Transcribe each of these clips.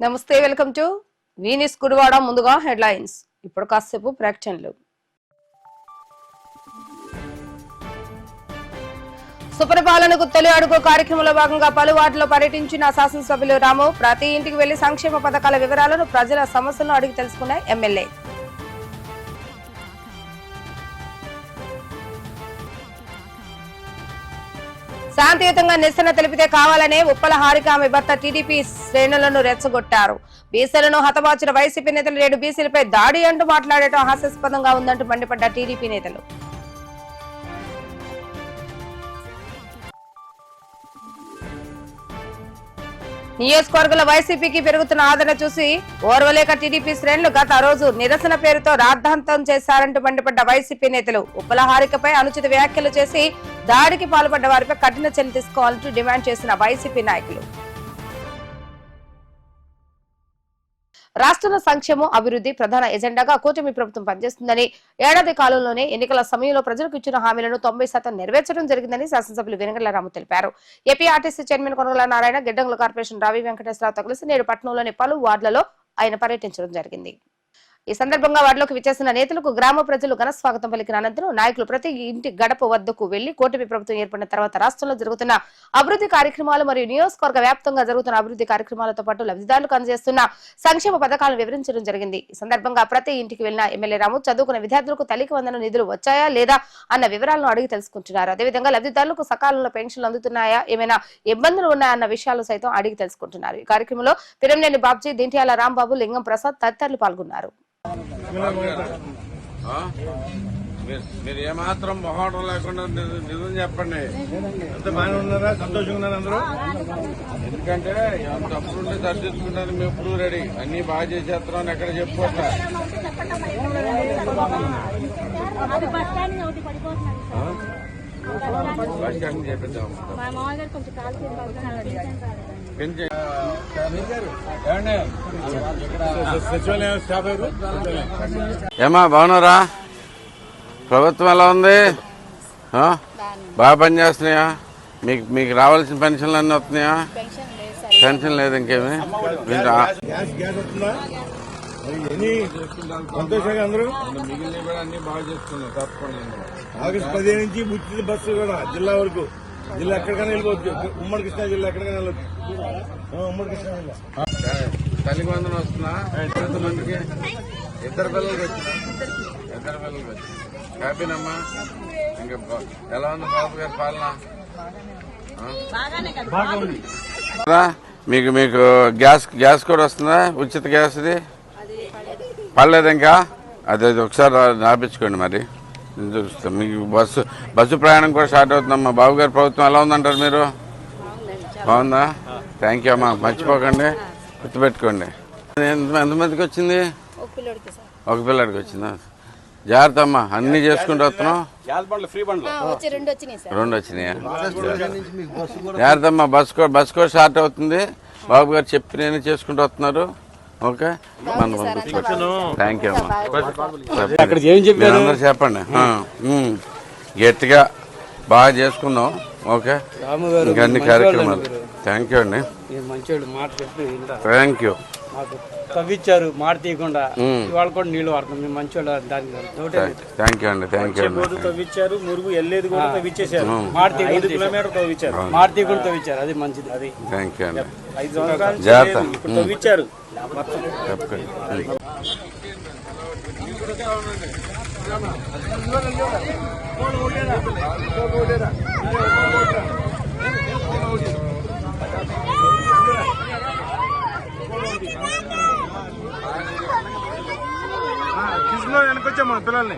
నమస్తే, welcome to వీనిస్ Gudivada. ముందుగా headlines, ఇప్పుడు కాసేపు ప్రకటనలు. సుపరిపాలనకు తొలి అడుగు కార్యక్రమంలో భాగంగా పలు వార్డులో పర్యటించిన శాసనసభ్యులు రాము. ప్రతి ఇంటికి వెళ్లి సంక్షేమ పథకాల వివరాలను, ప్రజల సమస్యలను అడిగి తెలుసుకున్న ఎమ్మెల్యే. శాంతియుతంగా నిరసన తెలిపితే కావాలనే ఉప్పల హారిక ఆమె భర్త టీడీపీ శ్రేణులను రెచ్చగొట్టారు. బీసీలను హతమార్చిన వైసీపీ నేతలు 7 బీసీలపై దాడి అంటూ మాట్లాడటం హాస్యాస్పదంగా ఉందంటూ మండిపడ్డ టీడీపీ నేతలు. నియోజకవర్గంలో వైసీపీకి పెరుగుతున్న ఆదరణ చూసి ఓర్వలేక టీడీపీ శ్రేణులు గత రోజు నిరసన పేరుతో రాద్ధాంతం చేశారంటూ మండిపడ్డ వైసీపీ నేతలు. ఉప్పల హారికపై అనుచిత వ్యాఖ్యలు చేసి దాడికి పాల్పడ్డ వారిపై కఠిన చర్యలు తీసుకోవాలంటూ డిమాండ్ చేసిన వైసీపీ నాయకులు. రాష్ట్ర సంక్షేమం, అభివృద్ధి ప్రధాన ఎజెండాగా కూటమి ప్రభుత్వం పనిచేస్తుందని, ఏడాది కాలంలోనే ఎన్నికల సమయంలో ప్రజలకు ఇచ్చిన హామీలను 90% నెరవేర్చడం జరిగిందని శాసనసభ్యులు వెంగళ రాము తెలిపారు. AP RTC chairman Konagala Narayana, గిడ్డంగుల కార్పొరేషన్ రావి వెంకటేశ్వరరావుతో కలిసి నేడు పట్టణంలోని పలు వార్డులలో ఆయన పర్యటించడం జరిగింది. ఈ సందర్భంగా వార్డులోకి విచ్చేసిన నేతలకు గ్రామ ప్రజలు ఘన స్వాగతం పలికిన అనంతరం నాయకులు ప్రతి ఇంటి గడప వద్దకు వెళ్లి కూటమి ప్రభుత్వం ఏర్పడిన తర్వాత రాష్ట్రంలో జరుగుతున్న అభివృద్ధి కార్యక్రమాలు మరియు నియోజకవర్గ వ్యాప్తంగా జరుగుతున్న అభివృద్ధి కార్యక్రమాలతో పాటు లబ్ధిదారులకు అందజేస్తున్న సంక్షేమ పథకాలను వివరించడం జరిగింది. ఈ సందర్భంగా ప్రతి ఇంటికి వెళ్లిన ఎమ్మెల్యే రాము చదువుకున్న విద్యార్థులకు తల్లికి వందన నిధులు వచ్చాయా లేదా అన్న వివరాలను అడిగి తెలుసుకుంటున్నారు. అదేవిధంగా లబ్ధిదారులకు సకాలంలో పెన్షన్లు అందుతున్నాయా, ఏమైనా ఇబ్బందులు ఉన్నాయా అన్న విషయాలు సైతం అడిగి తెలుసుకుంటున్నారు. ఈ కార్యక్రమంలో పిరంనేని బాబ్జీ, దింట్యాల రాంబాబు, లింగం ప్రసాద్ తదితరులు పాల్గొన్నారు. మీరు ఏమాత్రం మొహమాటం లేకుండా నిజం చెప్పండి. అంత బాగానే ఉన్నారా? సంతోషంగా ఉన్నారు అందరూ? ఎందుకంటే ఎంత అప్పుడుంటే సర్దించుకుంటాను మేము ఎప్పుడు రెడీ. అన్ని బాగా చేసేస్తున్నాం, ఎక్కడ చెప్పుకోవట్లా. బస్ స్టాండ్ చేపిద్దాం. సచివాలయం స్టాఫ్ ఏమా బాగున్నారా? ప్రభుత్వం ఎలా ఉంది? బాగా పనిచేస్తున్నాయా? మీకు రావాల్సిన పెన్షన్లు అన్నీ వస్తున్నాయా? పెన్షన్ లేదు ఇంకేమి. సంతోషంగా అందరూ మిగిలిన కూడా అన్ని బాగా చేస్తున్నాం. తప్పకుండా ఆగస్టు 15 నుంచి ఉచిత బస్సు కూడా జిల్లా వరకు. జిల్లా ఎక్కడికైనా వెళ్ళిపోవచ్చు. ఉమ్మడి కృష్ణా జిల్లా ఎక్కడికైనా వెళ్ళొచ్చు. ఉమ్మడి కృష్ణా జిల్లా తల్లికి వందనం వస్తున్నా ఎంతమందికి? ఇద్దరు పిల్లలకి వచ్చినా. ఇద్దరు పిల్లలకి వచ్చిన హ్యాపీనమ్మా. ఇంకా ఎలా ఉంది బాబు గారి పాలన? బాగా ఉంది. మీకు గ్యాస్ కూడా వస్తుందా? ఉచిత గ్యాస్ ఇది పర్లేదు ఇంకా? అది ఒకసారి రాపించుకోండి. మరి మీకు బస్సు ప్రయాణం కూడా స్టార్ట్ అవుతుందమ్మా. బాబు గారి ప్రభుత్వం ఎలా ఉందంటారు మీరు? బాగుందా? థ్యాంక్ యూ అమ్మా. మర్చిపోకండి, గుర్తుపెట్టుకోండి. ఎంతమందికి వచ్చింది? ఒక పిల్లడికి వచ్చిందా? జాగ్రత్త అమ్మా, అన్ని చేసుకుంటూ వస్తున్నాం. 2 వచ్చినాయా? జాగ్రత్త అమ్మా. బస్ కూడా స్టార్ట్ అవుతుంది. బాబు గారు చెప్పి నేను చేసుకుంటూ వస్తున్నారు. ఓకే, మనం పంపించుకోవచ్చు. థ్యాంక్ యూ అమ్మా. అందరూ చెప్పండి గట్టిగా. బాగా చేసుకుందాం. ఓకే, ఇంకా అన్ని కార్యక్రమాలు. థ్యాంక్ యూ అండి. Thank you. తవ్విచ్చారు మాట తీయకుండా. ఇవాళ కూడా నీళ్లు వాడుతాం మేము. మంచివాళ్ళు. థ్యాంక్ యూ అండి. థ్యాంక్ యూ అండి. తవ్విచ్చారు. మురుగు వెళ్ళేది కూడా తవ్విచ్చేసారు. మాట 5 కిలోమీటర్ తవ్విచ్చారు. మాట తీయకుండా తవ్విచ్చారు. అది మంచిది. అది థ్యాంక్ యూ అండి. 5 సంవత్సరాలు జాగ్రత్త. ఇప్పుడు తవ్విచ్చారు. చెప్పండి. కృష్ణలో వెనకొచ్చామా పిల్లల్ని?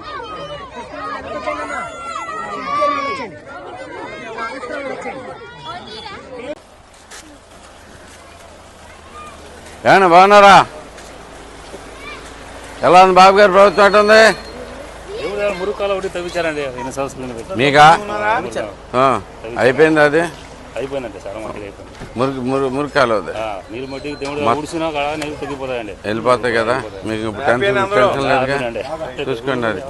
ఏమన్నా బాగున్నారా? ఎలా ఉంది బాబు గారి ప్రభుత్వం? ఎట్టుంది? మురుకాల ఒకటి తవ్వించారండి. మీకా అయిపోయింది? అది అయిపోయిందండి సార్. మురికాలు నీరు మట్టికి తగ్గిపోతాయండి. వెళ్ళిపోతాయి కదా. మీకు టెన్షన్ లేదుగా. చూసుకోండి. అది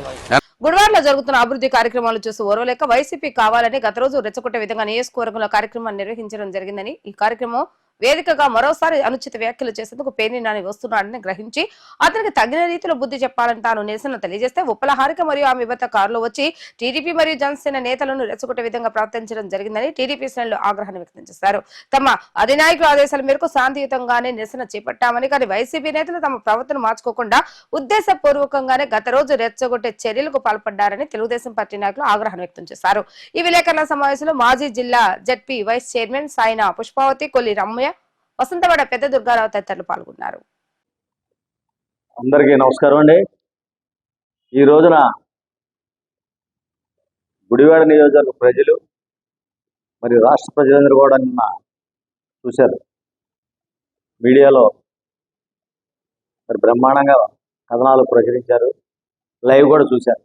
గుడివాడలో జరుగుతున్న అభివృద్ధి కార్యక్రమాలు చూసి ఓర్వలేక వైసీపీ కావాలని గత రోజు రెచ్చగొట్టే విధంగా నియోజకవర్గంలో కార్యక్రమాన్ని నిర్వహించడం జరిగిందని, ఈ కార్యక్రమం వేదికగా మరోసారి అనుచిత వ్యాఖ్యలు చేసేందుకు పేర్ని నాని వస్తున్నాడని గ్రహించి అతనికి తగిన రీతిలో బుద్ధి చెప్పాలని తాను నిరసన తెలియజేస్తే ఉప్పల హారిక మరియు ఆమె భర్త కారులో వచ్చి టీడీపీ మరియు జనసేన నేతలను రెచ్చగొట్టే విధంగా ప్రవర్తించడం జరిగిందని టీడీపీ శ్రేణులు ఆగ్రహాన్ని వ్యక్తం చేశారు. తమ అధినాయకుల ఆదేశాల మేరకు శాంతియుతంగానే నిరసన చేపట్టామని, కానీ వైసీపీ నేతలు తమ ప్రవర్తన మార్చుకోకుండా ఉద్దేశపూర్వకంగానే గత రోజు రెచ్చగొట్టే చర్యలకు పాల్పడ్డారని తెలుగుదేశం పార్టీ నాయకులు ఆగ్రహం వ్యక్తం చేశారు. ఈ విలేకరుల సమావేశంలో మాజీ జిల్లా జడ్పీ వైస్ చైర్మన్ సాయినా పుష్పావతి, కొల్లి రమ్మయ్య, వసంతవాడ పెద్ద దుర్గారావు తదితరులు పాల్గొన్నారు. అందరికీ నమస్కారం అండి. ఈ రోజున గుడివాడ నియోజకవర్గ ప్రజలు మరియు రాష్ట్ర ప్రజలందరూ కూడా నిన్న చూశారు. మీడియాలో మరి బ్రహ్మాండంగా కథనాలు ప్రచురించారు, లైవ్ కూడా చూశారు.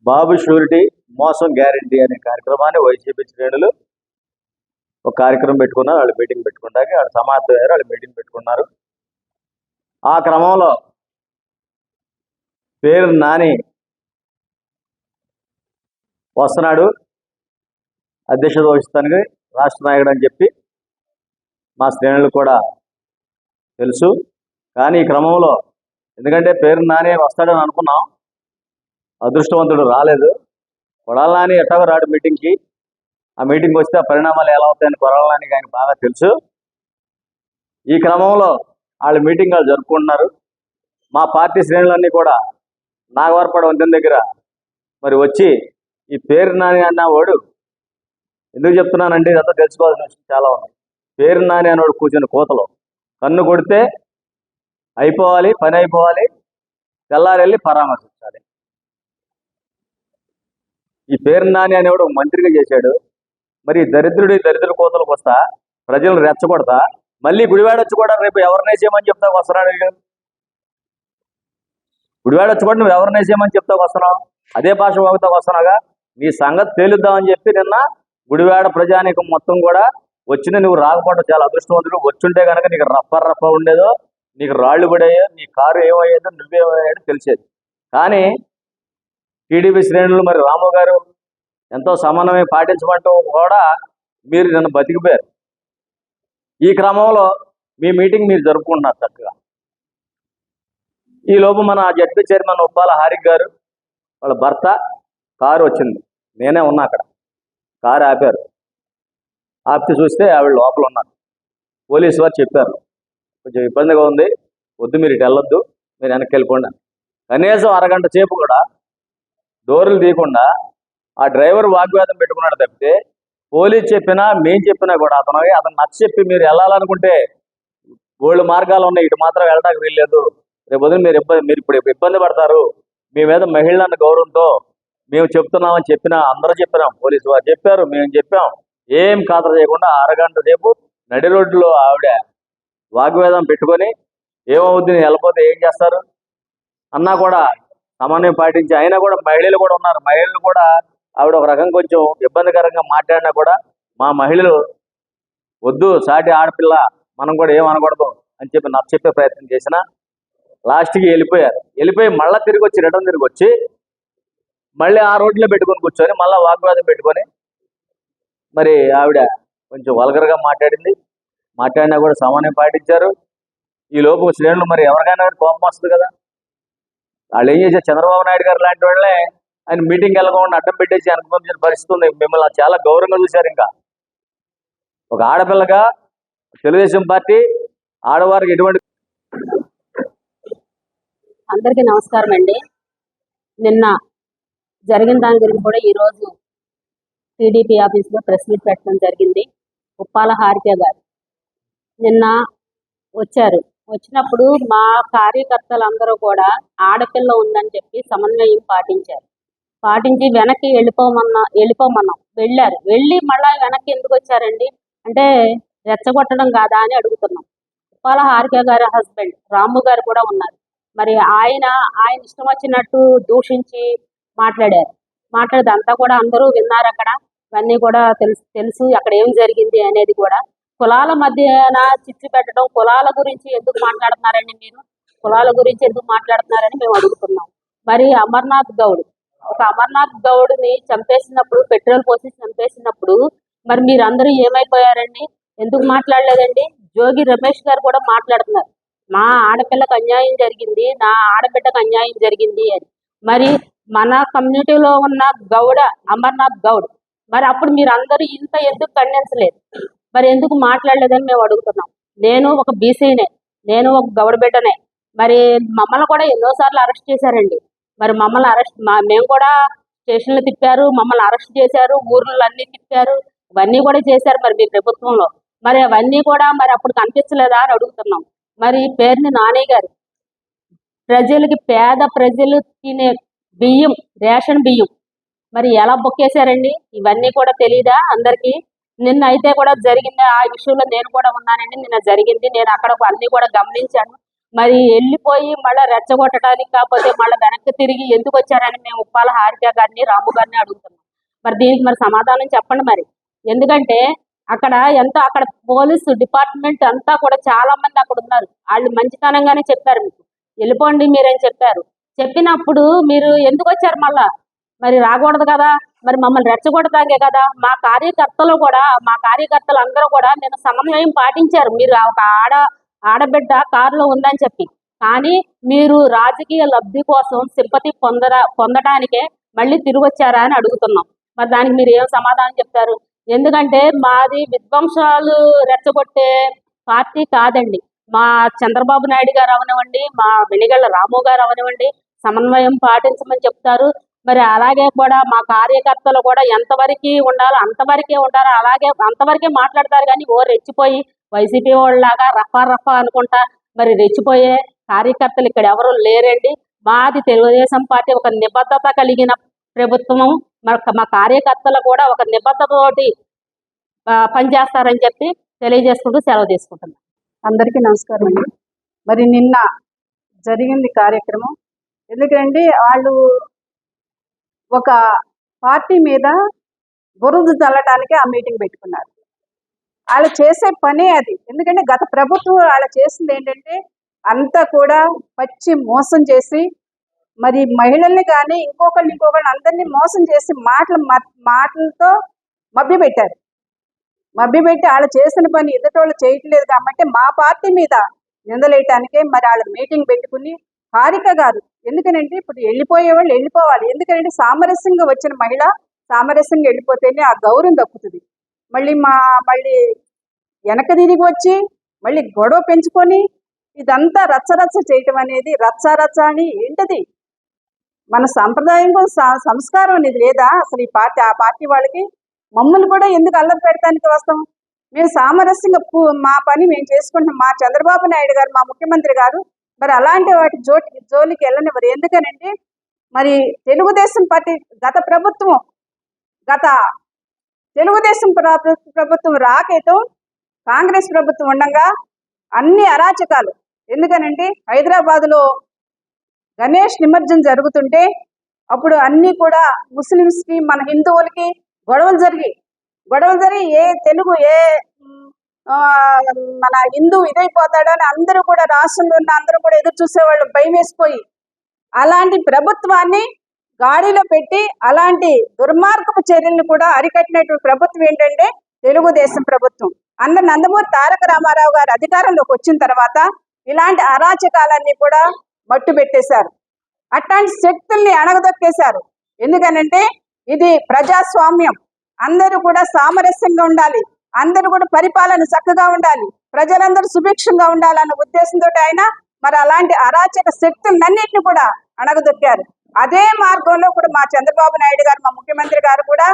బాబు షూరిటీ మోసం గ్యారంటీ అనే కార్యక్రమాన్ని వైసీపీ శ్రేణులు ఒక కార్యక్రమం పెట్టుకున్నారు. వాళ్ళు మీటింగ్ పెట్టుకున్నాక వాళ్ళు సమావేశమయ్యారు, వాళ్ళు మీటింగ్ పెట్టుకున్నారు. ఆ క్రమంలో పేరు నాని వస్తున్నాడు అధ్యక్షత వహిస్తానికి రాష్ట్ర నాయకుడు అని చెప్పి మా శ్రేణులు కూడా తెలుసు. కానీ ఈ క్రమంలో ఎందుకంటే పేరు నాని వస్తాడని అనుకున్నాం, అదృష్టవంతుడు రాలేదు. కొడాల నాని ఎట్టగో రాడు మీటింగ్కి. ఆ మీటింగ్కి వస్తే ఆ పరిణామాలు ఎలా అవుతాయని కొడాల నానికి ఆయన బాగా తెలుసు. ఈ క్రమంలో వాళ్ళు మీటింగ్ వాళ్ళు జరుపుకుంటున్నారు. మా పార్టీ శ్రేణులన్నీ కూడా నాగవరపడ వంతెన దగ్గర మరి వచ్చి ఈ పేరు నాని అన్నవాడు ఎందుకు చెప్తున్నానంటే ఇదంతా తెలుసుకోవాల్సిన విషయం చాలా ఉంది. పేరు నాని అన్నవాడు కూర్చొని కోతలో కన్ను కొడితే అయిపోవాలి, పని అయిపోవాలి, తెల్లారెళ్ళి పరామర్శించాలి. ఈ పేరు నాని అనేవాడు మంత్రిగా చేశాడు. మరి దరిద్ర కోతలకు వస్తా ప్రజలను రెచ్చగొడతా మళ్ళీ గుడివాడ వచ్చి కూడా రేపు ఎవరినే చేయమని చెప్తా వస్తున్నాడు. గుడివాడ వచ్చి కూడా నువ్వు ఎవరినే చేయమని చెప్తా వస్తున్నావు, అదే భాష వాగుతా వస్తున్నావుగా. నీ సంగతి తేలుద్దామని చెప్పి నిన్న గుడివాడ ప్రజానీకం మొత్తం కూడా వచ్చిన నువ్వు రాకపోవడం చాలా అదృష్టవంతుడు. వచ్చుంటే కనుక నీకు రప్ప ఉండేదో, నీకు రాళ్లు పడేయో, నీ కారు ఏమయ్యేదో, నువ్వేమయ్యాడో తెలిసేది. కానీ టీడీపీ శ్రేణులు మరి రాము గారు ఎంతో సమన్వయం పాటించమంటూ కూడా మీరు నన్ను బతికిపోయారు. ఈ క్రమంలో మీ మీటింగ్ మీరు జరుపుకుంటున్నారు చక్కగా. ఈ లోపు మన జడ్పీ చైర్మన్ ఉప్పాల హారిక్ గారు వాళ్ళ భర్త కారు వచ్చింది, నేనే ఉన్నా అక్కడ. కారు ఆపారు, ఆపితే చూస్తే ఆవిడ లోపల ఉన్నారు. పోలీసు వారు చెప్పారు కొంచెం ఇబ్బందిగా ఉంది, వద్దు మీరు ఇటు వెళ్ళొద్దు, మీరు వెనక్కి వెళ్ళిపోండి. కనీసం అరగంట సేపు కూడా డోర్లు తీయకుండా ఆ డ్రైవర్ వాగ్వాదం పెట్టుకున్నాడు తప్పితే పోలీసు చెప్పినా మేం చెప్పినా కూడా అతను నచ్చ చెప్పి మీరు వెళ్ళాలనుకుంటే గోళ్ళు మార్గాలు ఉన్నాయి, ఇటు మాత్రం వెళ్ళడానికి వీల్లేదు, రేపు ఉదయం మీరు ఇప్పుడు ఇబ్బంది పడతారు, మీ మీద మహిళలను గౌరవంతో మేము చెప్తున్నామని చెప్పినా అందరూ చెప్పినాం, పోలీసు వారు చెప్పారు, మేము చెప్పాం. ఏం ఖాతర చేయకుండా అరగంట సేపు నడి రోడ్డులో ఆవిడ వాగ్వేదం పెట్టుకొని ఏమవుద్ది నేను వెళ్ళిపోతే ఏం చేస్తారు అన్నా కూడా సమన్వయం పాటించి, అయినా కూడా మహిళలు కూడా ఉన్నారు. మహిళలు కూడా ఆవిడ ఒక రకం కొంచెం ఇబ్బందికరంగా మాట్లాడినా కూడా మా మహిళలు వద్దు సాటి ఆడపిల్ల మనం కూడా ఏమనకూడదు అని చెప్పి నచ్చ ప్రయత్నం చేసిన లాస్ట్కి వెళ్ళిపోయి మళ్ళీ తిరిగి వచ్చి రిటర్న్ తిరిగి వచ్చి మళ్ళీ ఆ రోడ్లో పెట్టుకొని కూర్చొని మళ్ళీ వాగ్వాదం పెట్టుకొని మరి ఆవిడ కొంచెం వల్గర్గా మాట్లాడినా కూడా సమన్వయం పాటించారు. ఈ లోపు శ్రేణులు మరి ఎవరికైనా కోపం వస్తుంది కదా, వాళ్ళు ఏం చేశారు, చంద్రబాబు నాయుడు గారు లాంటి వాళ్ళే ఆయన మీటింగ్ వెళ్ళకుండా అడ్డం పెట్టేసి అనుకోవాల్సిన పరిస్థితి ఉంది. మిమ్మల్ని చాలా గౌరవంగా చూశారు. ఇంకా ఒక ఆడపిల్లగా తెలుగుదేశం పార్టీ ఆడవారికి ఎటువంటి. అందరికీ నమస్కారం అండి. నిన్న జరిగిన దాని గురించి కూడా ఈరోజు టీడీపీ ఆఫీస్లో ప్రెస్ మీట్ పెట్టడం జరిగింది. ఉప్పాల హారిక గారు నిన్న వచ్చారు. వచ్చినప్పుడు మా కార్యకర్తలందరూ కూడా ఆడపిల్ల ఉందని చెప్పి సమన్వయం పాటించి వెనక్కి వెళ్ళిపోమన్నాం. వెళ్ళి మళ్ళీ వెనక్కి ఎందుకు వచ్చారండి అంటే రెచ్చగొట్టడం కాదా అని అడుగుతున్నాం. ఉప్పాల హారిక గారి హస్బెండ్ రాము గారు కూడా ఉన్నారు. మరి ఆయన ఇష్టం వచ్చినట్టు దూషించి మాట్లాడేదంతా కూడా అందరూ విన్నారు. అక్కడ ఇవన్నీ కూడా తెలుసు అక్కడ ఏం జరిగింది అనేది కూడా. కులాల మధ్యన చిచ్చు పెట్టడం, కులాల గురించి ఎందుకు మాట్లాడుతున్నారండి మీరు, కులాల గురించి ఎందుకు మాట్లాడుతున్నారని మేము అడుగుతున్నాం. మరి అమర్నాథ్ గౌడ్ని చంపేసినప్పుడు, పెట్రోల్ పోసి చంపేసినప్పుడు మరి మీరందరూ ఏమైపోయారండి? ఎందుకు మాట్లాడలేదండి? జోగి రమేష్ గారు కూడా మాట్లాడుతున్నారు, మా ఆడపిల్లకు అన్యాయం జరిగింది, నా ఆడబిడ్డకు అన్యాయం జరిగింది అని. మరి మన కమ్యూనిటీలో ఉన్న గౌడ అమర్నాథ్ గౌడ్, మరి అప్పుడు మీరు అందరూ ఇంత ఎందుకు ఖండించలేదు? మరి ఎందుకు మాట్లాడలేదని మేము అడుగుతున్నాం. నేను ఒక బీసీనే, నేను ఒక గౌడ బిడ్డనే. మరి మమ్మల్ని కూడా ఎన్నోసార్లు అరెస్ట్ చేశారండి. మరి మమ్మల్ని మేము కూడా స్టేషన్లు తిప్పారు, మమ్మల్ని అరెస్ట్ చేశారు, ఊర్లు అన్ని తిప్పారు, ఇవన్నీ కూడా చేశారు మరి మీ ప్రభుత్వంలో. మరి అవన్నీ కూడా మరి అప్పుడు కనిపించలేదా అని అడుగుతున్నాం. మరి పేరుని నాని గారు ప్రజలకి, పేద ప్రజలు తినే బియ్యం, రేషన్ బియ్యం మరి ఎలా బొక్కేశారండి? ఇవన్నీ కూడా తెలియదా అందరికీ? నిన్న అయితే కూడా జరిగింది, ఆ విషయంలో నేను కూడా ఉన్నానండి. నిన్న జరిగింది, నేను అక్కడ అన్ని కూడా గమనించాను. మరి వెళ్ళిపోయి మళ్ళీ రెచ్చగొట్టడానికి, కాకపోతే మళ్ళీ వెనక్కి తిరిగి ఎందుకు వచ్చారని మేము ఉప్పాల హారిక గారిని, రాము గారిని అడుగుతున్నాం. మరి దీనికి మరి సమాధానం చెప్పండి మరి. ఎందుకంటే అక్కడ పోలీసు డిపార్ట్మెంట్ అంతా కూడా చాలా మంది అక్కడ ఉన్నారు. వాళ్ళు మంచితనంగానే చెప్పారు, మీకు వెళ్ళిపోండి మీరని చెప్పారు. చెప్పినప్పుడు మీరు ఎందుకు వచ్చారు మళ్ళా? మరి రాకూడదు కదా, మరి మమ్మల్ని రెచ్చగొడతాగే కదా. మా కార్యకర్తలు అందరూ కూడా నేను సమన్వయం పాటించారు. మీరు ఒక ఆడబిడ్డ కారులో ఉందని చెప్పి, కానీ మీరు రాజకీయ లబ్ధి కోసం సింపతి పొందడానికే మళ్ళీ తిరిగి వచ్చారా అని అడుగుతున్నాం. మరి దానికి మీరు ఏం సమాధానం చెప్తారు? ఎందుకంటే మాది విధ్వంసాలు రెచ్చగొట్టే పార్టీ కాదండి. మా చంద్రబాబు నాయుడు గారు అవనివ్వండి, మా వెనిగళ్ల రాము గారు అవనివ్వండి, సమన్వయం పాటించమని చెప్తారు. మరి అలాగే కూడా మా కార్యకర్తలు కూడా ఎంతవరకు ఉండాలో అంతవరకే ఉండాలి, అలాగే అంతవరకే మాట్లాడతారు. కానీ రెచ్చిపోయి వైసీపీ వాళ్ళలాగా రఫా అనుకుంటా మరి రెచ్చిపోయే కార్యకర్తలు ఇక్కడ ఎవరు లేరండి. మాది తెలుగుదేశం పార్టీ ఒక నిబద్ధత కలిగిన ప్రభుత్వము. మా కార్యకర్తలు కూడా ఒక నిబద్ధతతోటి పనిచేస్తారని చెప్పి తెలియజేసుకుంటూ సెలవు తీసుకుంటున్నాం. అందరికీ నమస్కారం అండి. మరి నిన్న జరిగింది కార్యక్రమం. ఎందుకంటే వాళ్ళు ఒక పార్టీ మీద బురద చల్లటానికి ఆ మీటింగ్ పెట్టుకున్నారు. వాళ్ళు చేసే పనే అది. ఎందుకంటే గత ప్రభుత్వం వాళ్ళు చేసింది ఏంటంటే అంతా కూడా పచ్చి మోసం చేసి, మరి మహిళల్ని కానీ ఇంకొకరిని అందరినీ మోసం చేసి మాటలతో మభ్యపెట్టారు. మభ్యపెట్టి వాళ్ళు చేసిన పని ఎదుటోళ్ళు చేయట్లేదు కాబట్టి మా పార్టీ మీద నిందలేయటానికే మరి వాళ్ళు మీటింగ్ పెట్టుకుని, హారిక గారు ఎందుకనంటే ఇప్పుడు వెళ్ళిపోయే వాళ్ళు వెళ్ళిపోవాలి. ఎందుకంటే సామరస్యంగా వచ్చిన మహిళ సామరస్యంగా వెళ్ళిపోతేనే ఆ గౌరవం దక్కుతుంది. మళ్ళీ వెనక తిరిగి వచ్చి మళ్ళీ గొడవ పెంచుకొని ఇదంతా రచ్చరచ్చ చేయటం అనేది రచ్చ అని ఏంటది? మన సంప్రదాయం సంస్కారం అనేది లేదా అసలు ఆ పార్టీ వాళ్ళకి? మమ్మల్ని కూడా ఎందుకు అల్లరి పెడతానికి వస్తాం? మేము సామరస్యంగా మా పని మేము చేసుకుంటాం. మా చంద్రబాబు నాయుడు గారు, మా ముఖ్యమంత్రి గారు మరి అలాంటి వాటి జోలికి వెళ్ళనివ్వరు. ఎందుకనంటే మరి తెలుగుదేశం పార్టీ గత తెలుగుదేశం ప్రభుత్వం రాకేతో కాంగ్రెస్ ప్రభుత్వం ఉండగా అన్ని అరాచకాలు. ఎందుకనంటే హైదరాబాద్లో గణేష్ నిమజ్జనం జరుగుతుంటే అప్పుడు అన్నీ కూడా ముస్లిమ్స్కి, మన హిందువులకి గొడవలు జరిగి మన హిందూ ఇదైపోతాడో అని అందరూ కూడా, రాష్ట్రంలో ఉన్న అందరూ కూడా ఎదురు చూసేవాళ్ళు భయం వేసిపోయి అలాంటి ప్రభుత్వాన్ని గాడిలో పెట్టి అలాంటి దుర్మార్గపు చర్యలను కూడా అరికట్టినటువంటి ప్రభుత్వం ఏంటంటే తెలుగుదేశం ప్రభుత్వం. నందమూరి తారక రామారావు గారు అధికారంలోకి వచ్చిన తర్వాత ఇలాంటి అరాచకాలన్నీ కూడా మట్టు పెట్టేశారు. అట్లాంటి శక్తుల్ని అణగదొక్కేశారు. ఎందుకనంటే ఇది ప్రజాస్వామ్యం, అందరూ కూడా సామరస్యంగా ఉండాలి, అందరూ కూడా పరిపాలన చక్కగా ఉండాలి, ప్రజలందరూ సుభిక్షంగా ఉండాలన్న ఉద్దేశంతో ఆయన మరి అలాంటి అరాచక శక్తులన్నింటినీ కూడా అణగదొక్కారు. అదే మార్గంలో కూడా మా చంద్రబాబు నాయుడు గారు, మా ముఖ్యమంత్రి గారు కూడా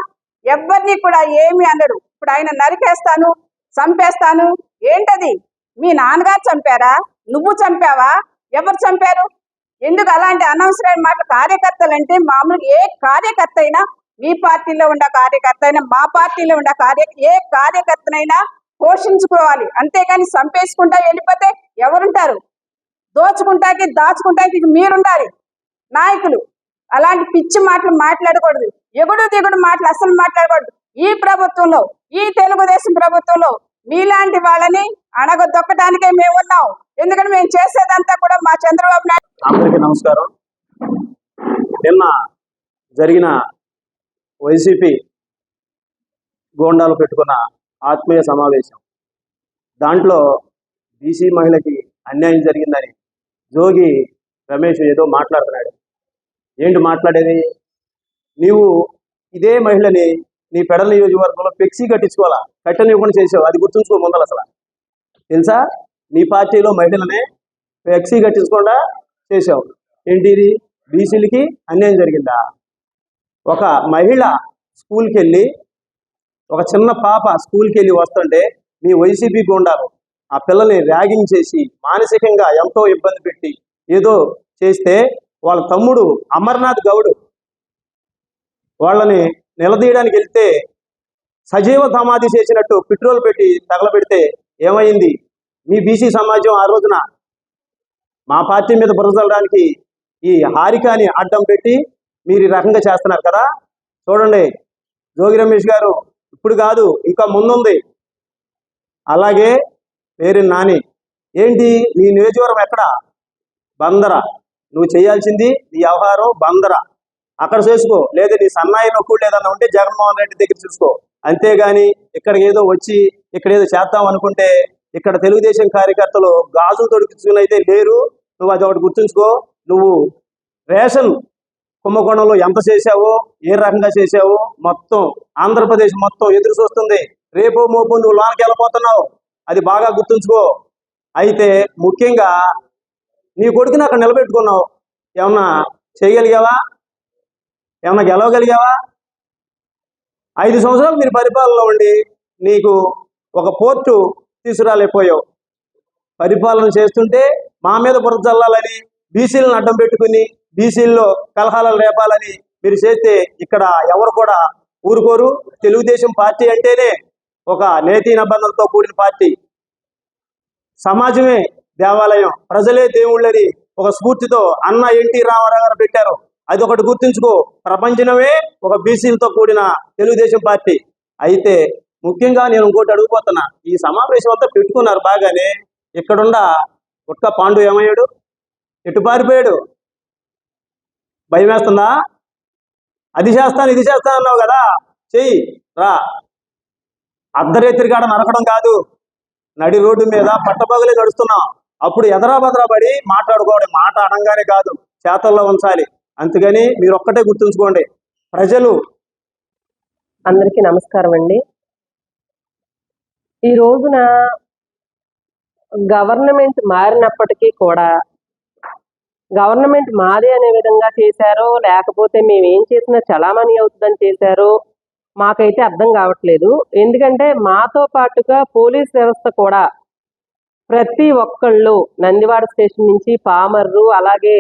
ఎవరిని కూడా ఏమి అనరు. ఇప్పుడు ఆయన నరికేస్తాను, చంపేస్తాను, ఏంటది? మీ నాన్నగారు చంపారా? నువ్వు చంపావా? ఎవరు చంపారు? ఎందుకు అలాంటి అనవసరమైన మాట? కార్యకర్తలు అంటే మామూలుగా ఏ కార్యకర్త అయినా, మీ పార్టీలో ఉన్న కార్యకర్త అయినా, మా పార్టీలో ఉన్న ఏ కార్యకర్తనైనా పోషించుకోవాలి, అంతేగాని చంపేసుకుంటా వెళ్ళిపోతే ఎవరుంటారు? దాచుకుంటాకి మీరుండాలి నాయకులు. అలాంటి పిచ్చి మాటలు మాట్లాడకూడదు, ఎగుడు దిగుడు మాటలు అసలు మాట్లాడకూడదు. ఈ ప్రభుత్వంలో, ఈ తెలుగుదేశం ప్రభుత్వంలో మీలాంటి వాళ్ళని అణగదొక్కడానికే మేము ఉన్నాం. ఎందుకంటే మేము చేసేదంతా కూడా మా చంద్రబాబు నాయుడు. అందరికీ నమస్కారం. నిన్న జరిగిన వైసీపీ గోండాలు పెట్టుకున్న ఆత్మీయ సమావేశం దాంట్లో బీసీ మహిళకి అన్యాయం జరిగిందని జోగి రమేష్ ఏదో మాట్లాడుతున్నాడు. ఏంటి మాట్లాడేది? నీవు ఇదే మహిళని నీ పెడల నియోజకవర్గంలో ఫ్లెక్సీ కట్టించుకోవాలా, కట్టనివ్వకుండా చేసావు. అది గుర్తుంచుకో ముందర. అసలు తెలుసా? నీ పార్టీలో మహిళలనే ఫ్లెక్సీ కట్టించకుండా చేసావు. ఏంటి ఇది? బీసీలకి అన్యాయం జరిగిందా? ఒక మహిళ స్కూల్కి వెళ్ళి, ఒక చిన్న పాప స్కూల్కి వెళ్ళి వస్తుంటే మీ వైసీపీ గుండాలు ఆ పిల్లల్ని ర్యాగింగ్ చేసి మానసికంగా ఎంతో ఇబ్బంది పెట్టి ఏదో చేస్తే వాళ్ళ తమ్ముడు అమర్నాథ్ గౌడ్ వాళ్ళని నిలదీయడానికి వెళ్తే సజీవ సమాధి చేసినట్టు పెట్రోల్ పెట్టి తగలబెడితే ఏమైంది? మీ బీసీ సమాజం ఆ రోజున మా పార్టీ మీద బురదలడానికి ఈ హారికాని అడ్డం పెట్టి మీరు ఈ రకంగా చేస్తున్నారు కదా. చూడండి జోగి రమేష్ గారు, ఇప్పుడు కాదు ఇంకా ముందుంది. అలాగే పేరు నాని, ఏంటి నీ నియోజకవర్గం ఎక్కడ? బందర. నువ్వు చేయాల్సింది నీ వ్యవహారం బందర, అక్కడ చేసుకో. లేదా నీ సన్నాయి నొక్కుడు ఏదన్నా ఉంటే జగన్మోహన్ రెడ్డి దగ్గర చూసుకో. అంతేగాని ఇక్కడికి ఏదో వచ్చి ఇక్కడ ఏదో చేద్దాం అనుకుంటే ఇక్కడ తెలుగుదేశం కార్యకర్తలు గాజులు తొడిగించుకుని అయితే లేరు. నువ్వు అది ఒకటి గుర్తుంచుకో. నువ్వు రేషన్ కుంభకోణంలో ఎంత చేశావో, ఏ రకంగా చేశావో మొత్తం ఆంధ్రప్రదేశ్ మొత్తం ఎదురు చూస్తుంది. రేపో మోపో నువ్వు లోనికి వెళ్ళిపోతున్నావు, అది బాగా గుర్తుంచుకో. అయితే ముఖ్యంగా నీ కొడుకుని అక్కడ నిలబెట్టుకున్నావు. ఏమన్నా చేయగలిగావా? ఏమన్నా గెలవగలిగావా? 5 సంవత్సరాలు మీరు పరిపాలనలో ఉండి నీకు ఒక పోర్టు తీసుకురాలేకపోయావు. పరిపాలన చేస్తుంటే మా మీద బురద చల్లాలని, బీసీలను అడ్డం పెట్టుకుని బీసీల్లో కలహాలు రేపాలని మీరు చేస్తే ఇక్కడ ఎవరు కూడా ఊరుకోరు. తెలుగుదేశం పార్టీ అంటేనే ఒక నేతి నిబంధనలతో కూడిన పార్టీ. సమాజమే దేవాలయం, ప్రజలే దేవుళ్ళని ఒక స్ఫూర్తితో అన్న ఎన్టీ రామారావు గారు పెట్టారు. అది ఒకటి గుర్తుంచుకో. ప్రపంచమే ఒక బీసీలతో కూడిన తెలుగుదేశం పార్టీ. అయితే ముఖ్యంగా నేను ఇంకోటి అడుగుపోతున్నా. ఈ సమావేశం అంతా పెట్టుకున్నారు బాగానే, ఇక్కడున్న ఒక్క పాండు ఏమయ్యాడు? ఎటు పారిపోయాడు? భయం వేస్తుందా? అది చేస్తాను ఇది చేస్తాను అన్నావు కదా, చెయ్యి రా. అర్ధరేత్రి కాడ నరకడం కాదు, నడి రోడ్డు మీద పట్టపగలే నడుస్తున్నాం. అప్పుడు ఎదరాబదరా పడి మాట్లాడుకోవడం, మాట అనగానే కాదు చేతల్లో ఉంచాలి. అందుకని మీరు ఒక్కటే గుర్తుంచుకోండి. ప్రజలు అందరికీ నమస్కారం అండి. ఈ రోజున గవర్నమెంట్ మారినప్పటికీ కూడా గవర్నమెంట్ మాదే అనే విధంగా చేశారో, లేకపోతే మేము ఏం చేసినా చలామణి అవుతుందని చేశారో మాకైతే అర్థం కావట్లేదు. ఎందుకంటే మాతో పాటుగా పోలీస్ వ్యవస్థ కూడా ప్రతి ఒక్కళ్ళు నందివాడ స్టేషన్ నుంచి పామర్రు, అలాగే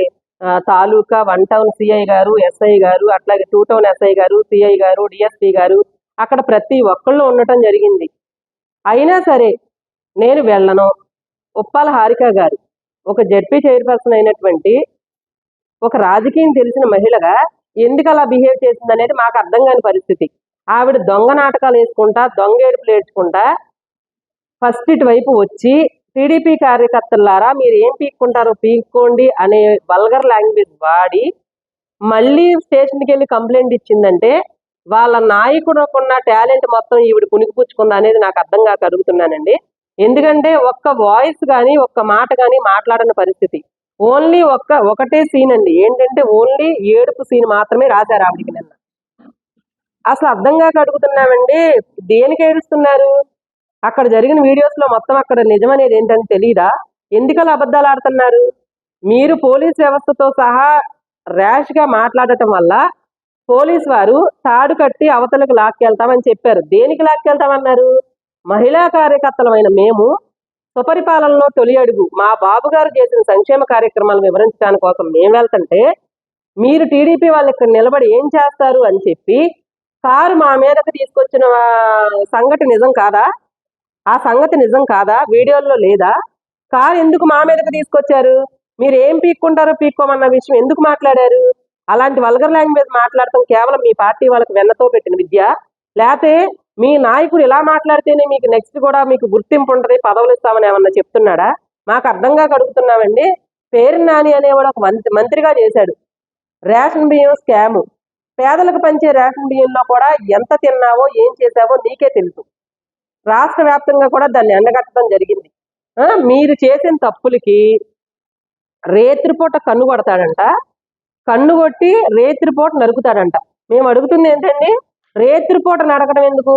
తాలూకా 1 టౌన్ సిఐ గారు, ఎస్ఐ గారు, అట్లాగే 2 టౌన్ ఎస్ఐ గారు, సిఐ గారు, డిఎస్పీ గారు అక్కడ ప్రతి ఒక్కళ్ళు ఉండటం జరిగింది. అయినా సరే నేను వెళ్ళను. ఉప్పాల హారిక గారు ఒక జడ్పీ చైర్పర్సన్ అయినటువంటి ఒక రాజకీయం తెలిసిన మహిళగా ఎందుకు అలా బిహేవ్ చేసింది అనేది మాకు అర్థం కాని పరిస్థితి. ఆవిడ దొంగ నాటకాలు వేసుకుంటా, దొంగ ఏడుపులు ఏడ్చుకుంటా ఫస్ట్ ఇటువైపు వచ్చి టీడీపీ కార్యకర్తలారా మీరు ఏం పీక్కుంటారో పీక్కోండి అనే వల్గర్ లాంగ్వేజ్ వాడి మళ్ళీ స్టేషన్కి వెళ్ళి కంప్లైంట్ ఇచ్చిందంటే వాళ్ళ నాయకుడుకున్న టాలెంట్ మొత్తం ఈవిడ పుణికిపుచ్చుకుంది అనేది నాకు అర్థం కాక అడుగుతున్నానండి. ఎందుకంటే ఒక్క వాయిస్ కానీ ఒక్క మాట కానీ మాట్లాడని పరిస్థితి. ఓన్లీ ఒకటే సీన్ అండి, ఏంటంటే ఓన్లీ ఏడుపు సీన్ మాత్రమే రాశారు ఆవిడికి నిన్న. అసలు అర్థం కాక అడుగుతున్నామండి, దేనికి ఏడుస్తున్నారు? అక్కడ జరిగిన వీడియోస్ లో మొత్తం అక్కడ నిజం అనేది ఏంటని తెలియదా? ఎందుకలా అబద్ధాలు ఆడుతున్నారు? మీరు పోలీస్ వ్యవస్థతో సహా ర్యాష్ గా మాట్లాడటం వల్ల పోలీస్ వారు తాడు కట్టి అవతలకు లాక్కెళ్తామని చెప్పారు. దేనికి లాక్కెళ్తామన్నారు? మహిళా కార్యకర్తలమైన మేము సుపరిపాలనలో తొలి అడుగు మా బాబు గారు చేసిన సంక్షేమ కార్యక్రమాలు వివరించడానికి కోసం మేము వెళ్తుంటే మీరు టీడీపీ వాళ్ళు ఇక్కడ నిలబడి ఏం చేస్తారు అని చెప్పి కారు మా మీదకి తీసుకొచ్చిన సంగతి నిజం కాదా? ఆ సంగతి నిజం కాదా? వీడియోల్లో లేదా? కారు ఎందుకు మా మీదకి తీసుకొచ్చారు? మీరు ఏం పీక్కుంటారో పీక్కోమన్న విషయం ఎందుకు మాట్లాడారు? అలాంటి వల్గర్ లాంగ్వేజ్ మాట్లాడటం కేవలం మీ పార్టీ వాళ్ళకి వెన్నతో పెట్టిన విద్య, లేకపోతే మీ నాయకుడు ఇలా మాట్లాడితేనే మీకు నెక్స్ట్ కూడా మీకు గుర్తింపు ఉంటుంది, పదవులు ఇస్తామని ఏమన్నా చెప్తున్నాడా? మాకు అర్థంగా అడుగుతున్నామండి. పేరు నాని అనేవాడు ఒక మంత్రిగా చేశాడు. రేషన్ బియ్యం స్కాము, పేదలకు పంచే రేషన్ బియ్యంలో కూడా ఎంత తిన్నావో ఏం చేసావో నీకే తెలుసు. రాష్ట్ర వ్యాప్తంగా కూడా దాన్ని ఎండగట్టడం జరిగింది. మీరు చేసిన తప్పులకి రేత్రిపూట కన్ను కొడతాడంట, కన్ను కొట్టి రేత్రిపూట నరుకుతాడంట. మేము అడుగుతుంది ఏంటండి, రేత్రిపూట నరకడం ఎందుకు?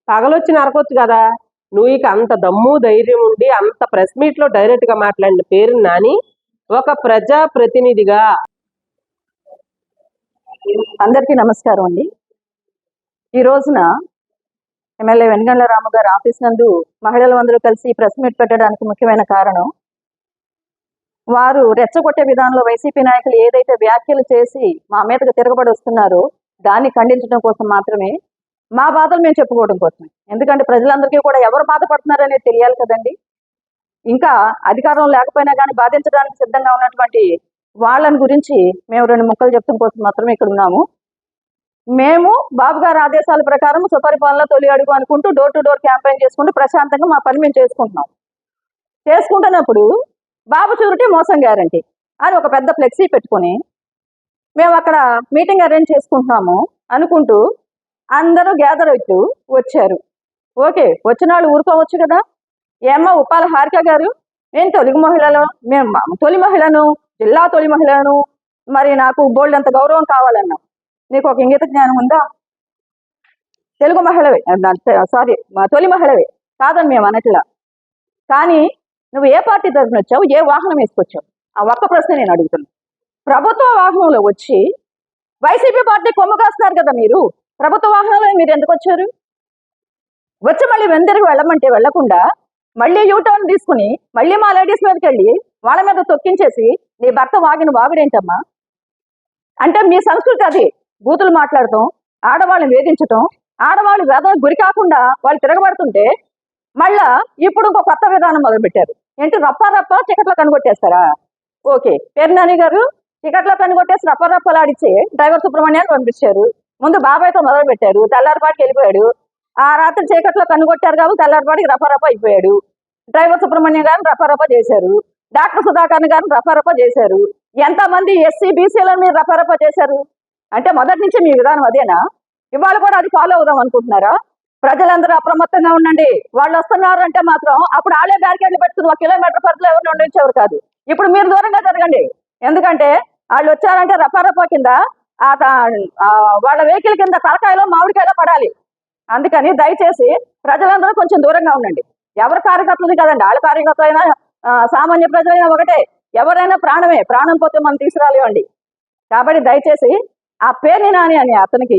పగలొచ్చి నరకొచ్చు కదా. నువ్వు ఇక అంత దమ్ము ధైర్యం ఉండి అంత ప్రెస్ మీట్ లో డైరెక్ట్ గా మాట్లాడిన పేరు నాని ఒక ప్రజా ప్రతినిధిగా. అందరికీ నమస్కారం అండి. ఈ రోజున ఎమ్మెల్యే వెనుగండ్ల రాము గారి ఆఫీస్ నందు మహిళలు అందరూ కలిసి ప్రెస్ మీట్ పెట్టడానికి ముఖ్యమైన కారణం, వారు రెచ్చగొట్టే విధానంలో వైసీపీ నాయకులు ఏదైతే వ్యాఖ్యలు చేసి మా మీదకు తిరగబడి వస్తున్నారో దాన్ని ఖండించడం కోసం మాత్రమే, మా బాధలు మేము చెప్పుకోవడం కోసమే. ఎందుకంటే ప్రజలందరికీ కూడా ఎవరు బాధపడుతున్నారనేది తెలియాలి కదండి. ఇంకా అధికారం లేకపోయినా కానీ బాధించడానికి సిద్ధంగా ఉన్నటువంటి వాళ్ళని గురించి మేము 2 ముక్కలు చెప్పడం కోసం మాత్రమే ఇక్కడ ఉన్నాము. మేము బాబు గారి ఆదేశాల ప్రకారం సుపరిపాలన తొలి అడుగు అనుకుంటూ డోర్ టు డోర్ క్యాంపెయిన్ చేసుకుంటూ ప్రశాంతంగా మా పని మేము చేసుకుంటున్నప్పుడు బాబు షూరిటీ మోసం గ్యారంటీ అని ఒక పెద్ద ఫ్లెక్సీ పెట్టుకొని మేము అక్కడ మీటింగ్ అరేంజ్ చేసుకుంటున్నాము అనుకుంటూ అందరూ గ్యాదర్ అవుతూ వచ్చారు. ఓకే, వచ్చిన వాళ్ళు ఊరుకోవచ్చు కదా. ఏమ్మా ఉప్పాల హారిక గారు, నేను తొలి మహిళను, జిల్లా తొలి మహిళను, మరి నాకు బోల్డ్ అంత గౌరవం కావాలన్నా నీకు ఒక ఇంగిత జ్ఞానం ఉందా? తెలుగు మహిళవే, సారీ తొలి మహిళవే కాదని మేము అనట్లా. కానీ నువ్వు ఏ పార్టీ తరఫున వచ్చావు, ఏ వాహనం వేసుకొచ్చావు? ఆ ఒక్క ప్రశ్న నేను అడుగుతున్నాను. ప్రభుత్వ వాహనంలో వచ్చి వైసీపీ పార్టీ కొమ్ము కాస్తున్నారు కదా మీరు, ప్రభుత్వ వాహనంలో మీరు ఎందుకు వచ్చారు? వచ్చి మళ్ళీ వెందరికి వెళ్ళమంటే వెళ్లకుండా మళ్ళీ యూటర్న్ తీసుకుని మళ్ళీ మా లేడీస్ మీదకి వెళ్ళి వాళ్ళ మీద తొక్కించేసి నీ భర్త వాగిన వాగుడేంటమ్మా? అంటే మీ సంస్కృతి అది. బూతులు మాట్లాడటం, ఆడవాళ్ళని వేధించటం, ఆడవాళ్ళు వేద గురి కాకుండా వాళ్ళు తిరగబడుతుంటే మళ్ళా ఇప్పుడు ఇంకో కొత్త విధానం మొదలుపెట్టారు. ఏంటి, రప్ప టికెట్లో కనుగొట్టేస్తారా? ఓకే, పేర్నాని గారు టికెట్లో కనుగొట్టేసి రప్పలాడిచ్చి డ్రైవర్ సుబ్రహ్మణ్యాన్ని పంపించారు. ముందు బాబాయ్తో మొదలు పెట్టారు, తెల్లారిపాటికి వెళ్ళిపోయాడు. ఆ రాత్రి చీకట్లో కనుగొట్టారు కాబట్టి తెల్లారిపాటికి రప్ప అయిపోయాడు. డ్రైవర్ సుబ్రహ్మణ్యం గారిని రప్ప చేశారు, డాక్టర్ సుధాకర్ గారిని రప్ప చేశారు. ఎంతమంది ఎస్సీ బీసీలను మీరు రప్ప చేశారు? అంటే మొదటి నుంచి మీ విధానం అదేనా? ఇవాళ కూడా అది ఫాలో అవుదాం అనుకుంటున్నారా? ప్రజలందరూ అప్రమత్తంగా ఉండండి. వాళ్ళు వస్తున్నారు అంటే మాత్రం అప్పుడు ఆలే బ్యారికేడ్లు పెట్టుకుని 1 కిలోమీటర్ పరిధిలో ఎవరిని ఉండేవారు కాదు. ఇప్పుడు మీరు దూరంగా జరగండి. ఎందుకంటే వాళ్ళు వచ్చారంటే రప్ప కింద వాళ్ళ వెహికల్ కింద తలకాయలో మామిడికాయలో పడాలి. అందుకని దయచేసి ప్రజలందరూ కొంచెం దూరంగా ఉండండి. ఎవరి కార్యకర్తలు కదండి, వాళ్ళ కార్యకర్తలు అయినా సామాన్య ప్రజలైనా ఒకటే. ఎవరైనా ప్రాణమే, ప్రాణం పోతే మనం తీసుకురాలేవండి. కాబట్టి దయచేసి ఆ పేర్ని నాని అని అతనికి,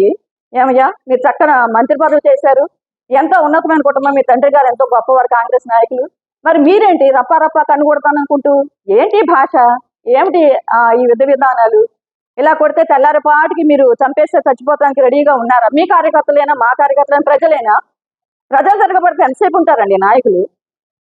ఏమయ్యా మీరు చక్కన మంత్రి పదవి చేశారు, ఎంతో ఉన్నతమైన కుటుంబం, మీ తండ్రి గారు ఎంతో గొప్పవారు, కాంగ్రెస్ నాయకులు, మరి మీరేంటి రప్ప కన్ను కొడతాననుకుంటూ? ఏంటి భాష, ఏమిటి ఈ విధానాలు? ఇలా కొడితే తెల్లారిపాటికి మీరు చంపేస్తే చచ్చిపోతానికి రెడీగా ఉన్నారా? మీ కార్యకర్తలైనా, మా కార్యకర్తలైనా, ప్రజలైనా? ప్రజలు తిరగబడితే ఎంతసేపు ఉంటారండి నాయకులు?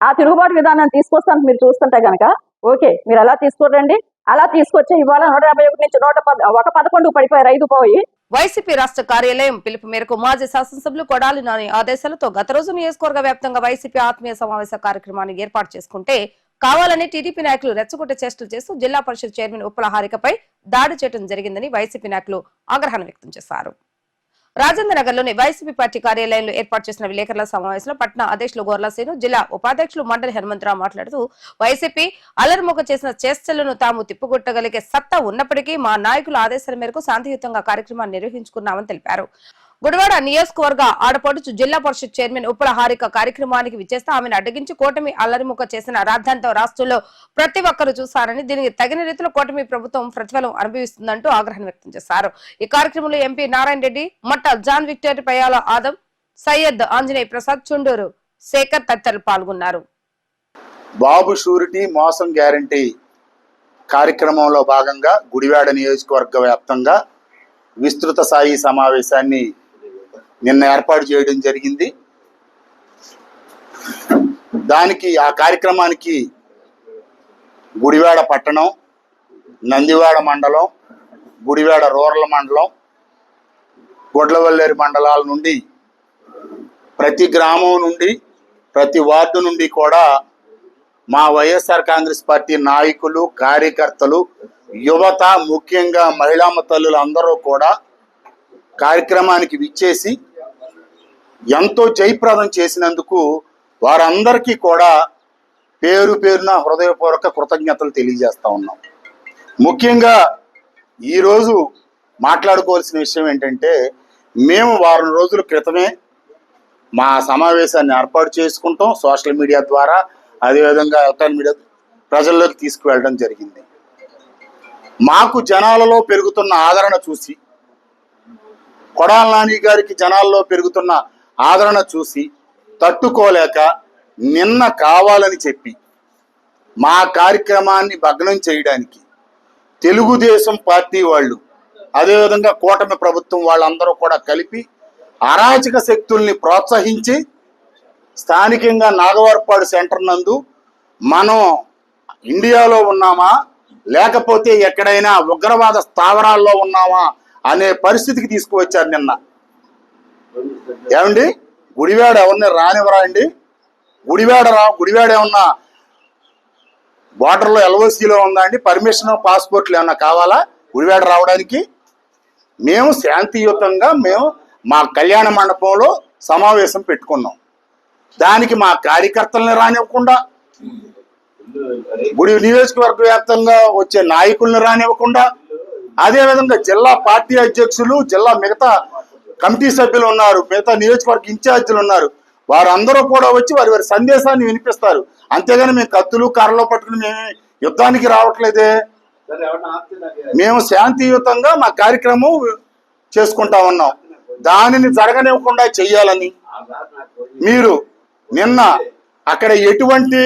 ఆ తిరుగుబాటు విధానాన్ని తీసుకొస్తానికి మీరు చూస్తుంటే కనుక ఓకే, మీరు అలా తీసుకురండి. అలా తీసుకొచ్చి ఇవాళ 151 నుంచి 111 పడిపోయారు, 5 పోయి. వైసీపీ రాష్ట్ర కార్యాలయం పిలుపు మేరకు మాజీ శాసనసభ్యులు కొడాలి నాని ఆదేశాలతో గత రోజు నియోజకవర్గ వ్యాప్తంగా వైసీపీ ఆత్మీయ సమావేశ కార్యక్రమాన్ని ఏర్పాటు చేసుకుంటే కావాలని టీడీపీ నాయకులు రెచ్చగొట్టే చేష్టలు చేస్తూ జిల్లా పరిషత్ చైర్మన్ ఉప్పల హారికపై దాడి చేయడం జరిగిందని వైసీపీ నాయకులు ఆగ్రహాన్ని వ్యక్తం చేశారు. రాజేంద్ర నగర్ లోని వైసీపీ పార్టీ కార్యాలయంలో ఏర్పాటు చేసిన విలేకరుల సమావేశంలో పట్నా అధ్యక్షులు గోర్లసేను, జిల్లా ఉపాధ్యక్షులు మండలి హనుమంతరావు మాట్లాడుతూ వైసీపీ అలర్మొక చేసిన చేష్టలను తాము తిప్పుకొట్టగలిగే సత్తా ఉన్నప్పటికీ మా నాయకుల ఆదేశాల మేరకు శాంతియుతంగా కార్యక్రమాన్ని నిర్వహించుకున్నామని తెలిపారు. గుడివాడ నియోజకవర్గ ఆడపడుచు జిల్లా పరిషత్ చైర్మన్ ఉప్పల హారిక కార్యక్రమానికి విచ్చేస్తే ఆమెను అడ్డగించి కూటమి అల్లరిముఖ చేసిన రాద్ధాంతం రాష్ట్రంలో ప్రతి ఒక్కరూ చూశారని, దీనికి తగిన రీతిలో కూటమి ప్రభుత్వం ప్రతిఫలం అనుభవిస్తుందంటూ ఆగ్రహం వ్యక్తం చేశారు. ఈ కార్యక్రమంలో ఎంపీ నారాయణ రెడ్డి, మట్ట జాన్ విక్టర్, పయాల ఆదం, సయ్యద్ ఆంజనేయ ప్రసాద్, చుండూరు శేఖర్ తదితరులు పాల్గొన్నారు. బాబు షూరిటీ మోసం గ్యారంటీ కార్యక్రమంలో భాగంగా గుడివాడ నియోజకవర్గ వ్యాప్తంగా విస్తృత స్థాయి సమావేశాన్ని నిన్న ఏర్పాటు చేయడం జరిగింది. ఆ కార్యక్రమానికి గుడివాడ పట్టణం, నందివాడ మండలం, గుడివాడ రూరల్ మండలం, గొడ్లవల్లేరు మండలాల నుండి, ప్రతి గ్రామం నుండి, ప్రతి వార్డు నుండి కూడా మా వైఎస్ఆర్ కాంగ్రెస్ పార్టీ నాయకులు, కార్యకర్తలు, యువత, ముఖ్యంగా మహిళా తల్లులు అందరూ కూడా కార్యక్రమానికి విచ్చేసి ఎంతో జయప్రదం చేసినందుకు వారందరికీ కూడా పేరు పేరున హృదయపూర్వక కృతజ్ఞతలు తెలియజేస్తా ఉన్నాం. ముఖ్యంగా ఈరోజు మాట్లాడుకోవాల్సిన విషయం ఏంటంటే, మేము వారం రోజుల క్రితమే మా సమావేశాన్ని ఏర్పాటు చేసుకుంటాం. సోషల్ మీడియా ద్వారా, అదేవిధంగా ఎలక్ట్రానిక్ మీడియా ప్రజల్లోకి తీసుకువెళ్ళడం జరిగింది. మాకు జనాలలో పెరుగుతున్న ఆదరణ చూసి, కొడాల నాని గారికి జనాల్లో పెరుగుతున్న ఆదరణ చూసి తట్టుకోలేక నిన్న కావాలని చెప్పి మా కార్యక్రమాన్ని భగ్నం చేయడానికి తెలుగుదేశం పార్టీ వాళ్ళు, అదేవిధంగా కూటమి ప్రభుత్వం వాళ్ళందరూ కూడా కలిపి అరాచక శక్తుల్ని ప్రోత్సహించి స్థానికంగా నాగవారపాడు సెంటర్ నందు మనం ఇండియాలో ఉన్నామా లేకపోతే ఎక్కడైనా ఉగ్రవాద స్థావరాల్లో ఉన్నామా అనే పరిస్థితికి తీసుకువచ్చారు నిన్న. ఏమండి, గుడివాడ ఎవరిని రానివ్వరా అండి? గుడివాడ ఏమన్నా బార్డర్లో ఎల్ఓసిలో ఉందా అండి? పర్మిషన్, పాస్పోర్ట్లు ఏమన్నా కావాలా గుడివాడ రావడానికి? మేము శాంతియుతంగా మా కళ్యాణ మండపంలో సమావేశం పెట్టుకున్నాం. దానికి మా కార్యకర్తల్ని రానివ్వకుండా, గుడి నియోజకవర్గ వ్యాప్తంగా వచ్చే నాయకుల్ని రానివ్వకుండా, అదేవిధంగా జిల్లా పార్టీ అధ్యక్షులు, జిల్లా మిగతా కమిటీ సభ్యులు ఉన్నారు, మిగతా నియోజకవర్గ ఇన్ఛార్జీలు ఉన్నారు, వారందరూ కూడా వచ్చి వారి వారి సందేశాన్ని వినిపిస్తారు. అంతేగాని మేము కత్తులు కర్రలో పట్టుకుని మేము యుద్ధానికి రావట్లేదే. మేము శాంతియుతంగా మా కార్యక్రమం చేసుకుంటా ఉన్నాం. దానిని జరగనివ్వకుండా చెయ్యాలని మీరు నిన్న అక్కడ ఎటువంటి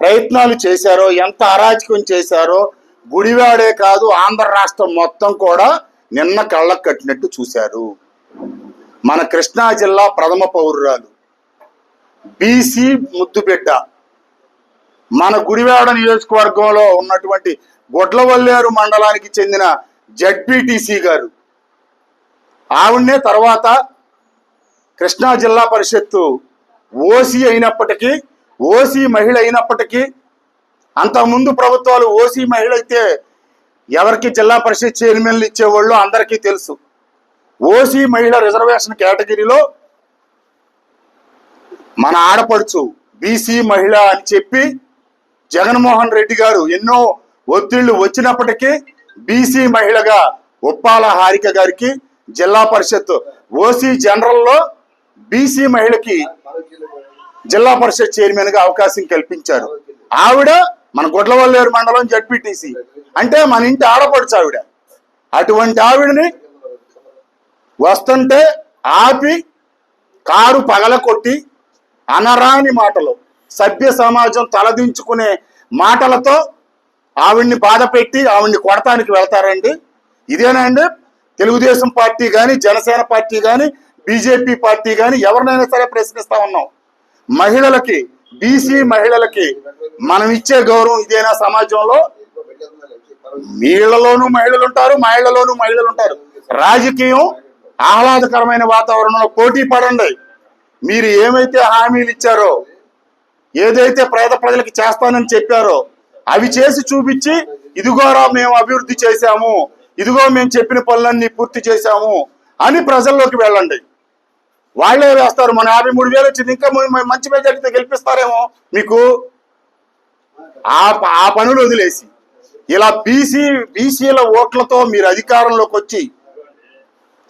ప్రయత్నాలు చేశారో, ఎంత అరాచకం చేశారో గుడివాడే కాదు ఆంధ్ర రాష్ట్రం మొత్తం కూడా నిన్న కళ్ళకు కట్టినట్టు చూశారు. మన కృష్ణా జిల్లా ప్రథమ పౌరురాలు, బీసీ ముద్దుబిడ్డ, మన గుడివాడ నియోజకవర్గంలో ఉన్నటువంటి గొడ్లవల్లేరు మండలానికి చెందిన జడ్పీటీసీ గారు, ఆవిడనే తర్వాత కృష్ణా జిల్లా పరిషత్తు ఓసీ అయినప్పటికీ, ఓసీ మహిళ అయినప్పటికీ, అంతకుముందు ప్రభుత్వాలు ఓసీ మహిళ అయితే ఎవరికి జిల్లా పరిషత్ చైర్మన్లు ఇచ్చేవాళ్ళు అందరికీ తెలుసు. ఓసీ మహిళ రిజర్వేషన్ కేటగిరీలో మన ఆడపడుచు బీసీ మహిళ అని చెప్పి జగన్మోహన్ రెడ్డి గారు ఎన్నో ఒత్తిళ్లు వచ్చినప్పటికీ బీసీ మహిళగా ఉప్పాల హారిక గారికి జిల్లా పరిషత్ ఓసీ జనరల్లో బీసీ మహిళకి జిల్లా పరిషత్ చైర్మన్ గా అవకాశం కల్పించారు. ఆవిడ మన గొడ్లవల్లేరు మండలం జడ్పీటీసీ, అంటే మన ఇంటి ఆడపడుచు ఆవిడ. అటువంటి ఆవిడని వస్తుంటే ఆపి కారు పగలకొట్టి అనరాని మాటలు, సభ్య సమాజం తలదించుకునే మాటలతో ఆవిడ్ని బాధ పెట్టి ఆవిడ్ని కొడతానికి వెళ్తారండి? ఇదేనండి తెలుగుదేశం పార్టీ కానీ, జనసేన పార్టీ కానీ, బీజేపీ పార్టీ కానీ ఎవరినైనా సరే ప్రశ్నిస్తా ఉన్నాం. మహిళలకి, బీసీ మహిళలకి మనం ఇచ్చే గౌరవం ఇదేనా సమాజంలో? మీళ్లలోనూ మహిళలు ఉంటారు, మా ఇళ్లలోనూ మహిళలు ఉంటారు. రాజకీయం ఆహ్లాదకరమైన వాతావరణంలో పోటీ పడండి. మీరు ఏమైతే హామీలు ఇచ్చారో, ఏదైతే పేద ప్రజలకు చేస్తానని చెప్పారో అవి చేసి చూపించి, ఇదిగోరా మేము అభివృద్ధి చేశాము, ఇదిగో మేము చెప్పిన పనులన్నీ పూర్తి చేశాము అని ప్రజల్లోకి వెళ్ళండి. వాళ్ళే వేస్తారు. మన 53,000 వచ్చింది, ఇంకా మంచి మెజారిటీతో గెలిపిస్తారేమో మీకు. ఆ పనులు వదిలేసి ఇలా బీసీల ఓట్లతో మీరు అధికారంలోకి వచ్చి,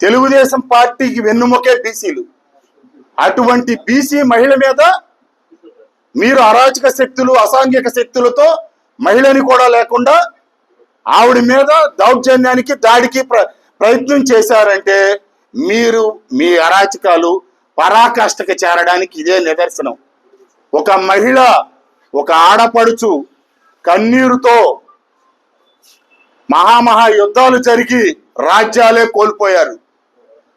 తెలుగుదేశం పార్టీకి వెన్నుముకే బీసీలు, అటువంటి బీసీ మహిళ మీద మీరు అరాచక శక్తులు, అసాంఘిక శక్తులతో మహిళని కూడా లేకుండా ఆవిడ మీద దౌర్జన్యానికి, దాడికి ప్రయత్నం చేశారంటే మీరు మీ అరాచకాలు పరాకాష్ఠకి చేరడానికి ఇదే నిదర్శనం. ఒక మహిళ, ఒక ఆడపడుచు కన్నీరుతో మహా యుద్ధాలు జరిగి రాజ్యాలే కోల్పోయారు.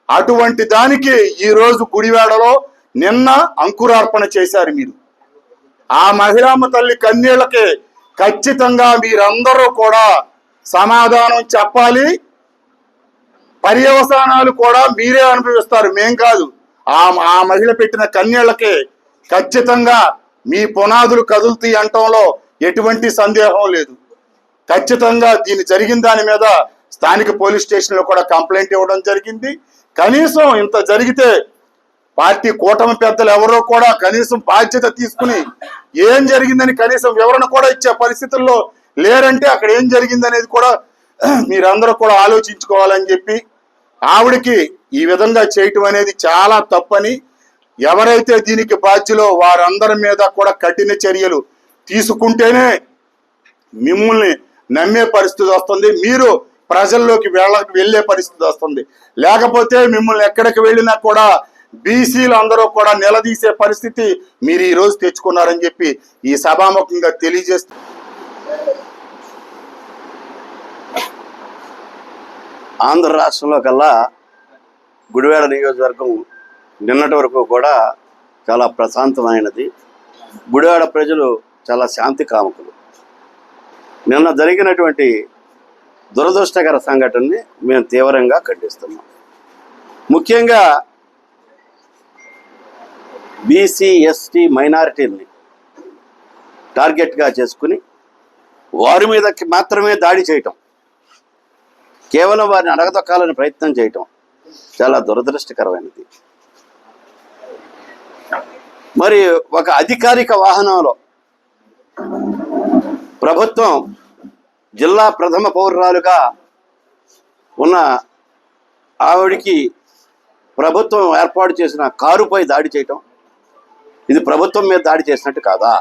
అటువంటి దానికి ఈరోజు గుడివాడలో నిన్న అంకురార్పణ చేశారు మీరు. ఆ మహిళామ్మ తల్లి కన్నీళ్లకి ఖచ్చితంగా మీరందరూ కూడా సమాధానం చెప్పాలి. పర్యవసానాలు కూడా మీరే అనుభవిస్తారు, మేం కాదు. ఆ మహిళ పెట్టిన కన్నీళ్లకి ఖచ్చితంగా మీ పునాదులు కదులుతాయి అంటంలో ఎటువంటి సందేహం లేదు. ఖచ్చితంగా దీని జరిగిన దాని మీద స్థానిక పోలీస్ స్టేషన్లో కూడా కంప్లైంట్ ఇవ్వడం జరిగింది. కనీసం ఇంత జరిగితే పార్టీ కూటమి పెద్దలు ఎవరో కూడా కనీసం బాధ్యత తీసుకుని ఏం జరిగిందని కనీసం వివరణ కూడా ఇచ్చే పరిస్థితుల్లో లేరంటే అక్కడ ఏం జరిగింది అనేది కూడా మీరందరూ కూడా ఆలోచించుకోవాలని చెప్పి ఆవిడకి ఈ విధంగా చేయటం అనేది చాలా తప్పని, ఎవరైతే దీనికి బాధ్యులో వారందరి మీద కూడా కఠిన చర్యలు తీసుకుంటేనే మిమ్మల్ని నమ్మే పరిస్థితి వస్తుంది, మీరు ప్రజల్లోకి వెళ్ళే పరిస్థితి వస్తుంది. లేకపోతే మిమ్మల్ని ఎక్కడికి వెళ్ళినా కూడా బీసీలు అందరూ కూడా నిలదీసే పరిస్థితి మీరు ఈ రోజు తెచ్చుకున్నారని చెప్పి ఈ సభాముఖంగా తెలియజేస్తూ ఆంధ్ర రాష్ట్రంలో కల్లా గుడివాడ నియోజకవర్గం నిన్నటి వరకు కూడా చాలా ప్రశాంతమైనది. గుడివాడ ప్రజలు చాలా శాంతి కాముకులు. నిన్న జరిగినటువంటి దురదృష్టకర సంఘటనని మేము తీవ్రంగా ఖండిస్తున్నాం. ముఖ్యంగా బీసీ ఎస్టీ మైనారిటీని టార్గెట్గా చేసుకుని వారి మీద మాత్రమే దాడి చేయటం, కేవలం వారిని అడగదొక్కాలని ప్రయత్నం చేయటం చాలా దురదృష్టకరమైనది. మరి ఒక అధికారిక వాహనంలో ప్రభుత్వం జిల్లా ప్రథమ పౌరురాలుగా ఉన్న ఆవిడికి ప్రభుత్వం ఏర్పాటు చేసిన కారుపై దాడి చేయటం, ఇది ప్రభుత్వం మీద దాడి చేసినట్టు కాదా?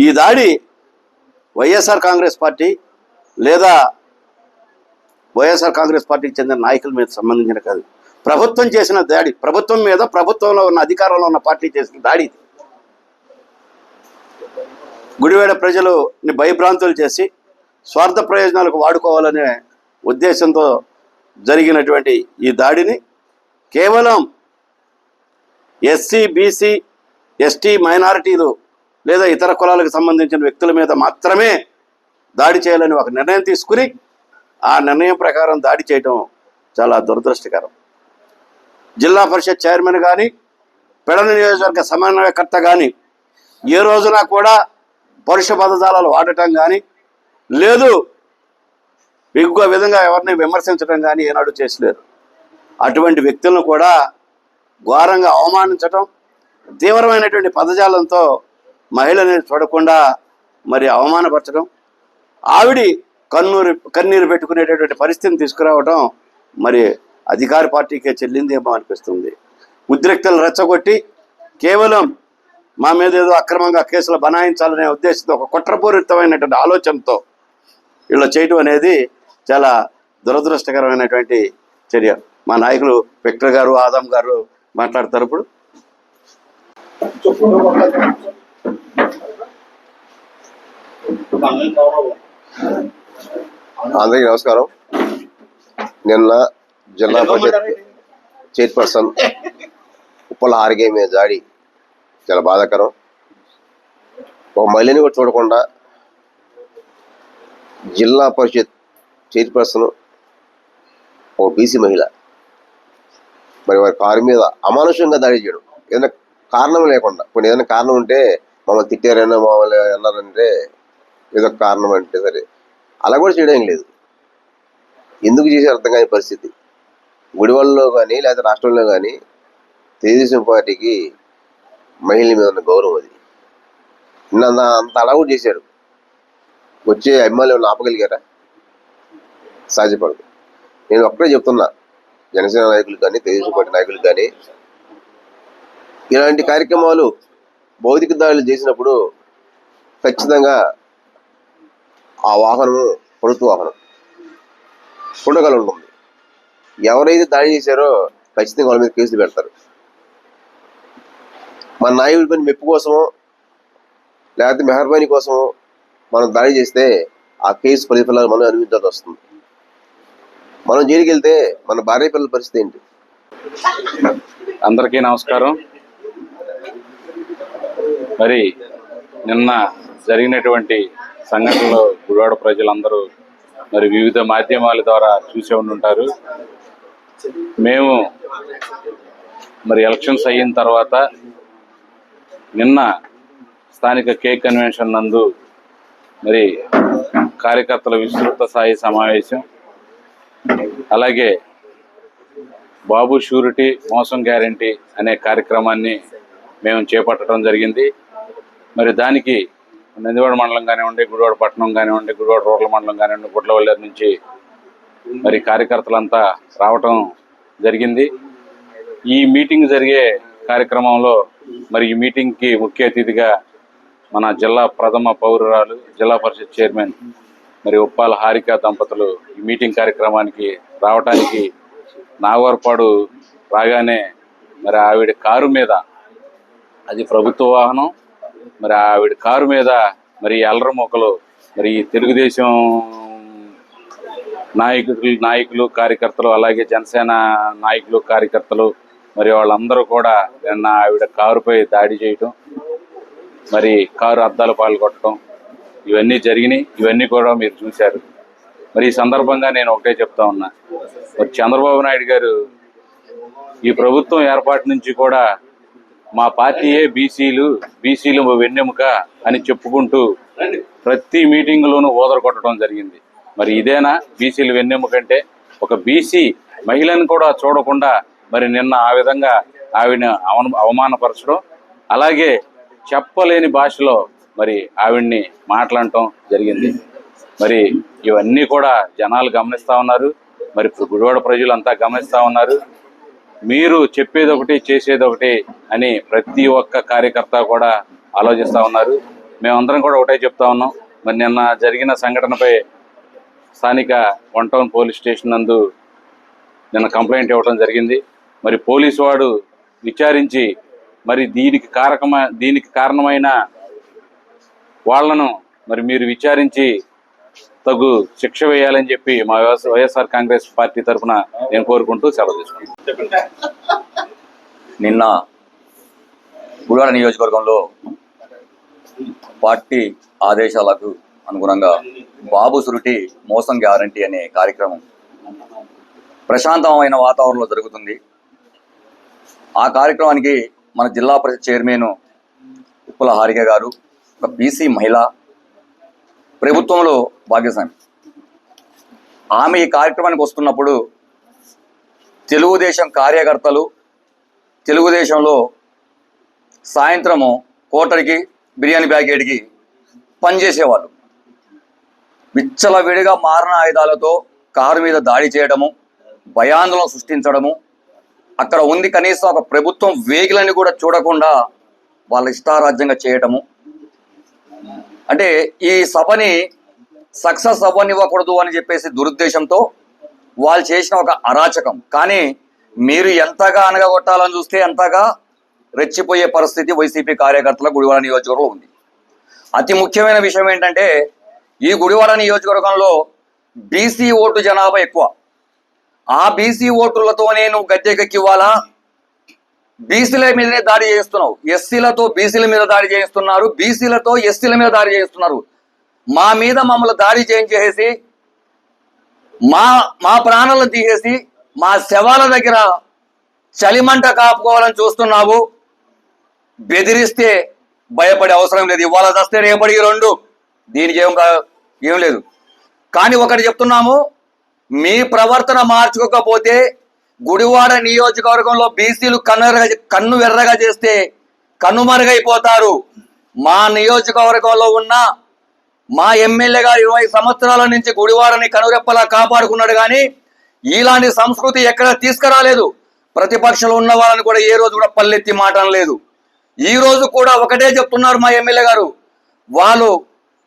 ఈ దాడి వైఎస్ఆర్ కాంగ్రెస్ పార్టీ లేదా వైఎస్ఆర్ కాంగ్రెస్ పార్టీకి చెందిన నాయకుల మీద సంబంధించిన కాదు, ప్రభుత్వం చేసిన దాడి, ప్రభుత్వం మీద ప్రభుత్వంలో ఉన్న అధికారంలో ఉన్న పార్టీ చేసిన దాడి. గుడివాడ ప్రజలని భయభ్రాంతులు చేసి స్వార్థ ప్రయోజనాలకు వాడుకోవాలనే ఉద్దేశంతో జరిగినటువంటి ఈ దాడిని కేవలం ఎస్సీ బీసీ ఎస్టీ మైనారిటీలు లేదా ఇతర కులాలకు సంబంధించిన వ్యక్తుల మీద మాత్రమే దాడి చేయాలని ఒక నిర్ణయం తీసుకుని ఆ నిర్ణయం ప్రకారం దాడి చేయటం చాలా దురదృష్టకరం. జిల్లా పరిషత్ చైర్మన్ కానీ పెడన నియోజకవర్గ సమన్వయకర్త కానీ ఏ రోజున కూడా పరుష పదజాలాలు వాడటం కానీ లేదు ఇంకో విధంగా ఎవరిని విమర్శించడం కానీ ఏనాడు చేసలేరు. అటువంటి వ్యక్తులను కూడా ఘోరంగా అవమానించటం, తీవ్రమైనటువంటి పదజాలంతో మహిళని చూడకుండా మరి అవమానపరచడం, ఆవిడి కన్నీరు పెట్టుకునేటటువంటి పరిస్థితిని తీసుకురావడం మరి అధికార పార్టీకే చెల్లిందేమో అనిపిస్తుంది. ఉద్రిక్తలు రెచ్చగొట్టి కేవలం మా మీద ఏదో అక్రమంగా కేసులు బనాయించాలనే ఉద్దేశంతో ఒక కుట్రపూరితమైనటువంటి ఆలోచనతో ఇలా చేయటం అనేది చాలా దురదృష్టకరమైనటువంటి చర్య. మా నాయకులు విక్టర్ గారు, ఆదం గారు మాట్లాడతారు. ఇప్పుడు అందరికీ నమస్కారం. నిన్న జిల్లా పరిషత్ చైర్పర్సన్ ఉప్పల హారిక మీద దాడి చాలా బాధాకరం. ఒక మహిళని కూడా చూడకుండా జిల్లా పరిషత్ చైర్పర్సన్ ఒక బీసీ మహిళ మరి వారి కారు మీద అమానుషంగా దాడి చేయడం, ఏదైనా కారణం లేకుండా. కొన్ని ఏదైనా కారణం ఉంటే మమ్మల్ని తిట్టారైనా మమ్మల్ని అన్నారంటే ఏదో కారణం అంటే సరే, అలా కూడా చేయడం లేదు. ఎందుకు చేసే అర్థం కాని పరిస్థితి. గుడివాడలో కానీ లేదా రాష్ట్రంలో కానీ తెలుగుదేశం పార్టీకి మహిళల మీద ఉన్న గౌరవం అది. నిన్న అంత అలా కూడా చేశాడు. వచ్చే ఎమ్మెల్యేలను ఆపగలిగారా? సాధ్యపడదు. నేను ఒక్కడే చెప్తున్నా, జనసేన నాయకులు కానీ తెలుగుదేశం పార్టీ నాయకులు కానీ ఇలాంటి కార్యక్రమాలు భౌతిక దాడులు చేసినప్పుడు ఖచ్చితంగా ఆ వాహనము ప్రభుత్వ వాహనం ఉండగల ఉంటుంది. ఎవరైతే దాడి చేశారో ఖచ్చితంగా వాళ్ళ మీద కేసులు పెడతారు. మన నాయకుడి పని మెప్పు కోసమో లేకపోతే మెహర్బానీ కోసమో మనం దాడి చేస్తే ఆ కేసు ప్రతిఫలాలు మనం అనుభవించాల్సి వస్తుంది. మనం జైలుకి వెళ్తే మన భార్య పిల్లల పరిస్థితి ఏంటి? అందరికీ నమస్కారం. మరి నిన్న జరిగినటువంటి సంఘటనలో గుడివాడ ప్రజలందరూ మరి వివిధ మాధ్యమాల ద్వారా చూసే ఉంటారు. మేము మరి ఎలక్షన్స్ అయిన తర్వాత నిన్న స్థానిక కేక్ కన్వెన్షన్ నందు మరి కార్యకర్తల విస్తృత స్థాయి సమావేశం, అలాగే బాబు షూరిటీ మోసం గ్యారంటీ అనే కార్యక్రమాన్ని మేము చేపట్టడం జరిగింది. మరి దానికి నందివాడ మండలం కానివ్వండి, గుడివాడ పట్టణం కానివ్వండి, గుడివాడ రూరల్ మండలం కానివ్వండి, గుడ్లవల్లేరు నుంచి మరి కార్యకర్తలంతా రావటం జరిగింది. ఈ మీటింగ్ జరిగే కార్యక్రమంలో మరి ఈ మీటింగ్కి ముఖ్య అతిథిగా మన జిల్లా ప్రథమ పౌరురాలు, జిల్లా పరిషత్ చైర్మన్ మరి ఉప్పాల హారిక దంపతులు ఈ మీటింగ్ కార్యక్రమానికి రావటానికి నాగవరపాడు రాగానే మరి ఆవిడ కారు మీద, అది ప్రభుత్వ వాహనం, మరి ఆవిడ కారు మీద మరి అల్లరి మొక్కలు మరి తెలుగుదేశం నాయకులు కార్యకర్తలు, అలాగే జనసేన నాయకులు కార్యకర్తలు మరి వాళ్ళందరూ కూడా నిన్న ఆవిడ కారుపై దాడి చేయటం, మరి కారు అద్దాలు పాల్గొట్టడం ఇవన్నీ జరిగినాయి. ఇవన్నీ కూడా మీరు చూశారు. మరి ఈ సందర్భంగా నేను ఒకటే చెప్తా ఉన్నా, మరి చంద్రబాబు నాయుడు గారు ఈ ప్రభుత్వం ఏర్పాటు నుంచి కూడా మా పార్టీయే బీసీలు వెన్నెముక అని చెప్పుకుంటూ ప్రతి మీటింగ్లోనూ ఓదర కొట్టడం జరిగింది. మరి ఇదేనా బీసీలు వెన్నెముక అంటే? ఒక బీసీ మహిళను కూడా చూడకుండా మరి నిన్న ఆ విధంగా ఆవిడని అవమానపరచడం, అలాగే చెప్పలేని భాషలో మరి ఆవిడ్ని మాట్లాడటం జరిగింది. మరి ఇవన్నీ కూడా జనాలు గమనిస్తూ ఉన్నారు. మరి గుడివాడ ప్రజలంతా గమనిస్తూ ఉన్నారు. మీరు చెప్పేది ఒకటి చేసేది ఒకటి అని ప్రతి ఒక్క కార్యకర్త కూడా ఆలోచిస్తూ ఉన్నారు. మేమందరం కూడా ఒకటే చెప్తా ఉన్నాం. మరి నిన్న జరిగిన సంఘటనపై స్థానిక 1 టౌన్ పోలీస్ స్టేషన్ నందు నిన్న కంప్లైంట్ ఇవ్వడం జరిగింది. మరి పోలీసు వాడు విచారించి మరి దీనికి కారణమైన వాళ్లను మరి మీరు విచారించి తగు శిక్ష వేయాలని చెప్పి మా వైఎస్ఆర్ కాంగ్రెస్ పార్టీ తరఫున నేను కోరుకుంటూ సెలవు తీసుకున్నాను. నిన్న గుడివాడ నియోజకవర్గంలో పార్టీ ఆదేశాలకు అనుగుణంగా బాబు షూరిటీ మోసం గ్యారంటీ అనే కార్యక్రమం ప్రశాంతమైన వాతావరణంలో జరుగుతుంది. ఆ కార్యక్రమానికి మన జిల్లా పరిషత్ చైర్మన్ ఉప్పుల హారిక గారు, ఒక బీసీ మహిళ, ప్రభుత్వంలో భాగ్యస్వామి, ఆమె ఈ కార్యక్రమానికి వస్తున్నప్పుడు తెలుగుదేశం కార్యకర్తలు తెలుగుదేశంలో సాయంత్రము కోటరికి బిర్యానీ ప్యాకెట్కి పనిచేసేవాళ్ళు విచ్చలవిడిగా మారణ ఆయుధాలతో కారు మీద దాడి చేయడము, భయాందోళన సృష్టించడము, అక్కడ ఉంది కనీసం ఒక ప్రభుత్వం వెహికల్ని కూడా చూడకుండా వాళ్ళ ఇష్టారాజ్యంగా చేయటము. అంటే ఈ సభని సక్సెస్ అవ్వనివ్వకూడదు అని చెప్పేసి దురుద్దేశంతో వాళ్ళు చేసిన ఒక అరాచకం. కానీ మీరు ఎంతగా అనగగొట్టాలని చూస్తే అంతగా రెచ్చిపోయే పరిస్థితి వైసీపీ కార్యకర్తల గుడివాడ నియోజకవర్గంలో ఉంది. అతి ముఖ్యమైన విషయం ఏంటంటే, ఈ గుడివాడ నియోజకవర్గంలో బీసీ ఓటు జనాభా ఎక్కువ. ఆ బీసీ ఓటులతోనే నువ్వు గద్దెకెక్కివ్వాలా? బీసీల మీదనే దాడి చేస్తున్నావు. ఎస్సీలతో బీసీల మీద దాడి చేయిస్తున్నారు, బీసీలతో ఎస్సీల మీద దాడి చేయిస్తున్నారు. మా మీద మమ్మల్ని దాడి చేయించేసి మా ప్రాణాలను తీసేసి మా శవాల దగ్గర చలిమంట కాపుకోవాలని చూస్తున్నావు. బెదిరిస్తే భయపడే అవసరం లేదు. ఇవాళ వస్తే రేపటికి 2, దీనికి ఏం లేదు. కానీ ఒకటి చెప్తున్నాము, మీ ప్రవర్తన మార్చుకోకపోతే గుడివాడ నియోజకవర్గంలో బీసీలు కన్ను ఎర్రగా చేస్తే కన్నుమరుగైపోతారు. మా నియోజకవర్గంలో ఉన్న మా ఎమ్మెల్యే గారు 20 సంవత్సరాల నుంచి గుడివాడని కనురెప్పలా కాపాడుకున్నాడు. కానీ ఇలాంటి సంస్కృతి ఎక్కడ తీసుకురాలేదు. ప్రతిపక్షంలో ఉన్న వాళ్ళని కూడా ఏ రోజు కూడా పల్లెత్తి మాటనలేదు. ఈ రోజు కూడా ఒకటే చెప్తున్నారు మా ఎమ్మెల్యే గారు, వాళ్ళు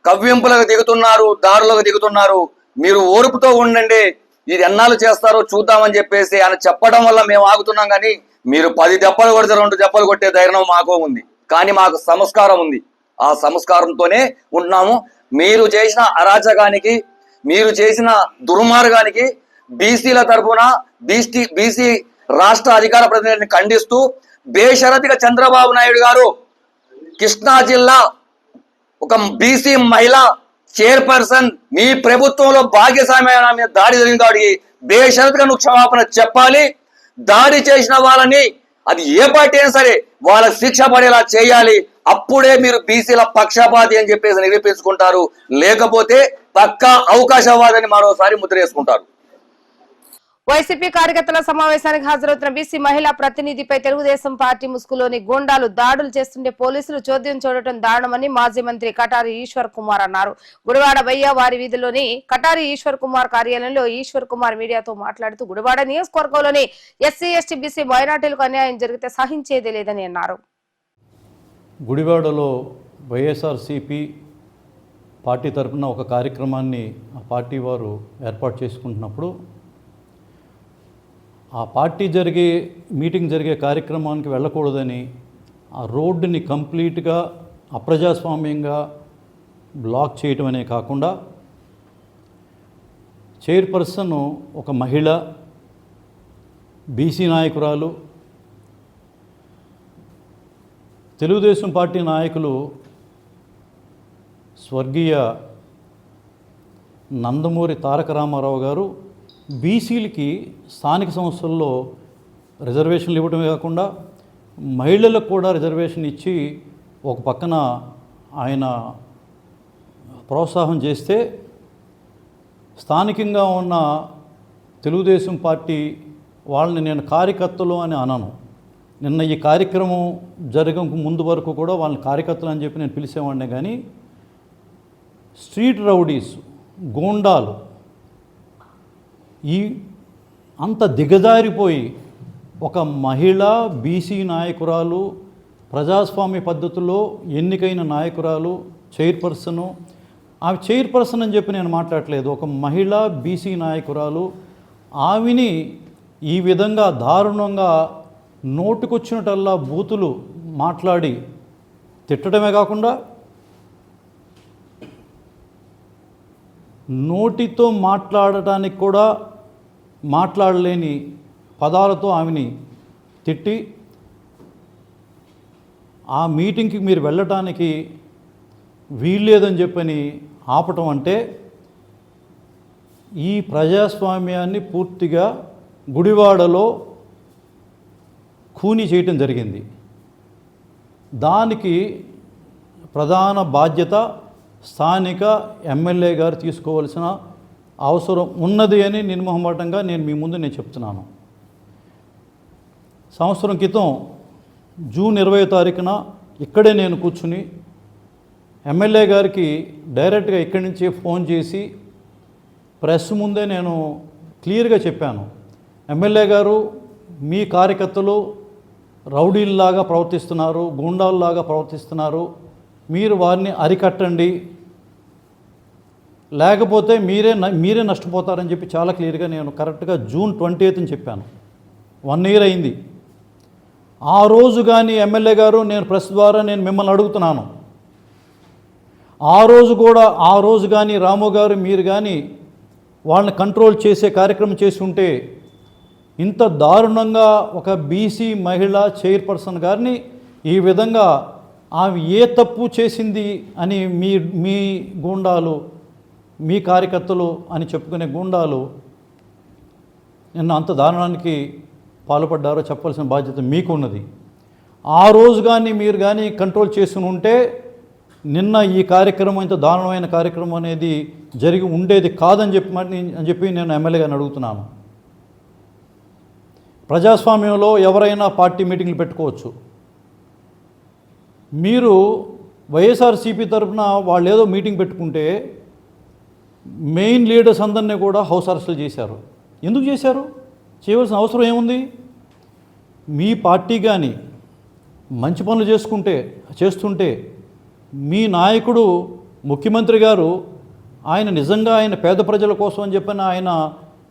కవ్వింపులకు దిగుతున్నారు, దారులకు దిగుతున్నారు, మీరు ఓర్పుతో ఉండండి, ఇది ఎన్నాళ్ళు చేస్తారో చూద్దామని చెప్పేసి ఆయన చెప్పడం వల్ల మేము ఆగుతున్నాం. కానీ మీరు 10 దెబ్బలు కొడితే 2 దెబ్బలు కొట్టే ధైర్యం మాకు ఉంది. కానీ మాకు సంస్కారం ఉంది. ఆ సంస్కారంతోనే ఉంటున్నాము. మీరు చేసిన అరాచకానికి, మీరు చేసిన దుర్మార్గానికి బీసీల తరఫున బీసీ రాష్ట్ర అధికార ప్రతినిధిని ఖండిస్తూ బేషరతుగా చంద్రబాబు నాయుడు గారు కృష్ణా జిల్లా ఒక బీసీ మహిళ చైర్పర్సన్ మీ ప్రభుత్వంలో భాగ్యస్వామ్య మీద దాడి జరిగింది కాబట్టి బేషరతుగా నువ్వు క్షమాపణ చెప్పాలి. దాడి చేసిన వాళ్ళని, అది ఏ పార్టీ అయినా సరే, వాళ్ళ శిక్ష పడేలా చేయాలి. అప్పుడే మీరు బీసీల పక్షపాతి అని చెప్పేసి నిరూపించుకుంటారు. లేకపోతే పక్కా అవకాశవాదని మరోసారి ముద్ర వేసుకుంటారు. వైసీపీ కార్యకర్తల సమావేశానికి హాజరవుతున్న బీసీ మహిళా ప్రతినిధిపై తెలుగుదేశం పార్టీ ముసుగులోని గూండాలు దాడులు చేస్తుంటే పోలీసులు చోద్యం చూడటం దారుణమని మాజీ మంత్రి కటారి ఈశ్వర్ కుమార్ అన్నారు. గుడివాడ బయ్య వారి వీధిలోని కటారి ఈశ్వర్ కుమార్ కార్యాలయంలో ఈశ్వర్ కుమార్ మీడియాతో మాట్లాడుతూ గుడివాడ నియోజకవర్గంలోని ఎస్సీ ఎస్టీ బీసీ మైనార్టీలకు అన్యాయం జరిగితే సహించేదే లేదని అన్నారు. గుడివాడలో వైఎస్ఆర్సీపీ పార్టీ తరఫున ఒక కార్యక్రమాన్ని ఆ పార్టీ వారు ఏర్పాటు చేసుకుంటున్నప్పుడు ఆ పార్టీ మీటింగ్ జరిగే కార్యక్రమానికి వెళ్ళకూడదని ఆ రోడ్డుని కంప్లీట్గా అప్రజాస్వామ్యంగా బ్లాక్ చేయటం అనే కాకుండా చైర్పర్సన్ ఒక మహిళ బీసీ నాయకురాలు తెలుగుదేశం పార్టీ నాయకులు స్వర్గీయ నందమూరి తారక రామారావు గారు బీసీలకి స్థానిక సంస్థల్లో రిజర్వేషన్లు ఇవ్వడమే కాకుండా మహిళలకు కూడా రిజర్వేషన్ ఇచ్చి ఒక పక్కన ఆయన ప్రోత్సాహం చేస్తే స్థానికంగా ఉన్న తెలుగుదేశం పార్టీ వాళ్ళని నేను కార్యకర్తలు అని అనను. నిన్న ఈ కార్యక్రమం జరగక ముందు వరకు కూడా వాళ్ళని కార్యకర్తలు అని చెప్పి నేను పిలిచేవాడినే కానీ స్ట్రీట్ రౌడీస్ గూండాలు అంత దిగజారిపోయి ఒక మహిళ బీసీ నాయకురాలు ప్రజాస్వామ్య పద్ధతిలో ఎన్నికైన నాయకురాలు చైర్పర్సను ఆమె చైర్పర్సన్ అని చెప్పి నేను మాట్లాడలేదు. ఒక మహిళ బీసీ నాయకురాలు ఆమెని ఈ విధంగా దారుణంగా నోటుకొచ్చినట్టల్లా బూతులు మాట్లాడి తిట్టడమే కాకుండా నోటితో మాట్లాడటానికి కూడా మాట్లాడలేని పదాలతో ఆమెని తిట్టి ఆ మీటింగ్కి మీరు వెళ్ళటానికి వీల్లేదని చెప్పని ఆపటం అంటే ఈ ప్రజాస్వామ్యాన్ని పూర్తిగా గుడివాడలో ఖూనీ చేయటం జరిగింది. దానికి ప్రధాన బాధ్యత స్థానిక ఎమ్మెల్యే గారు తీసుకోవాల్సిన అవసరం ఉన్నది అని నిర్మోహమాటంగా నేను మీ ముందు చెప్తున్నాను. సంవత్సరం క్రితం జూన్ 20వ తారీఖున ఇక్కడే నేను కూర్చుని ఎమ్మెల్యే గారికి డైరెక్ట్గా ఇక్కడి నుంచి ఫోన్ చేసి ప్రెస్ ముందే నేను క్లియర్గా చెప్పాను, ఎమ్మెల్యే గారు మీ కార్యకర్తలు రౌడీల్లాగా ప్రవర్తిస్తున్నారు, గూండాల్లాగా ప్రవర్తిస్తున్నారు, మీరు వారిని అరికట్టండి, లేకపోతే మీరే నష్టపోతారని చెప్పి చాలా క్లియర్గా నేను కరెక్ట్గా జూన్ 20ని చెప్పాను. 1 year అయింది. ఆ రోజు కానీ ఎమ్మెల్యే గారు నేను ప్రెస్ ద్వారా నేను మిమ్మల్ని అడుగుతున్నాను, ఆ రోజు కానీ రాము గారు మీరు కానీ వాళ్ళని కంట్రోల్ చేసే కార్యక్రమం చేసి ఉంటే ఇంత దారుణంగా ఒక బీసీ మహిళ చైర్పర్సన్ గారిని ఈ విధంగా ఆమె ఏ తప్పు చేసింది అని మీ గూండాలు మీ కార్యకర్తలు అని చెప్పుకునే గూండాలు నిన్న అంత దారుణానికి పాల్పడ్డారో చెప్పాల్సిన బాధ్యత మీకు ఉన్నది. ఆ రోజు కానీ మీరు కానీ కంట్రోల్ చేసుకుని ఉంటే నిన్న ఈ కార్యక్రమం ఇంత దారుణమైన కార్యక్రమం అనేది జరిగి ఉండేది కాదని చెప్పి నేను ఎమ్మెల్యే గారిని అడుగుతున్నాను. ప్రజాస్వామ్యంలో ఎవరైనా పార్టీ మీటింగ్లు పెట్టుకోవచ్చు. మీరు వైఎస్ఆర్సీపీ తరఫున వాళ్ళు ఏదో మీటింగ్ పెట్టుకుంటే మెయిన్ లీడర్స్ అందరినీ కూడా హౌస్ అరెస్టులు చేశారు. ఎందుకు చేశారు? చేయవలసిన అవసరం ఏముంది? మీ పార్టీ కానీ మంచి పనులు చేస్తుంటే మీ నాయకుడు ముఖ్యమంత్రి గారు ఆయన నిజంగా ఆయన పేద ప్రజల కోసం అని చెప్పని ఆయన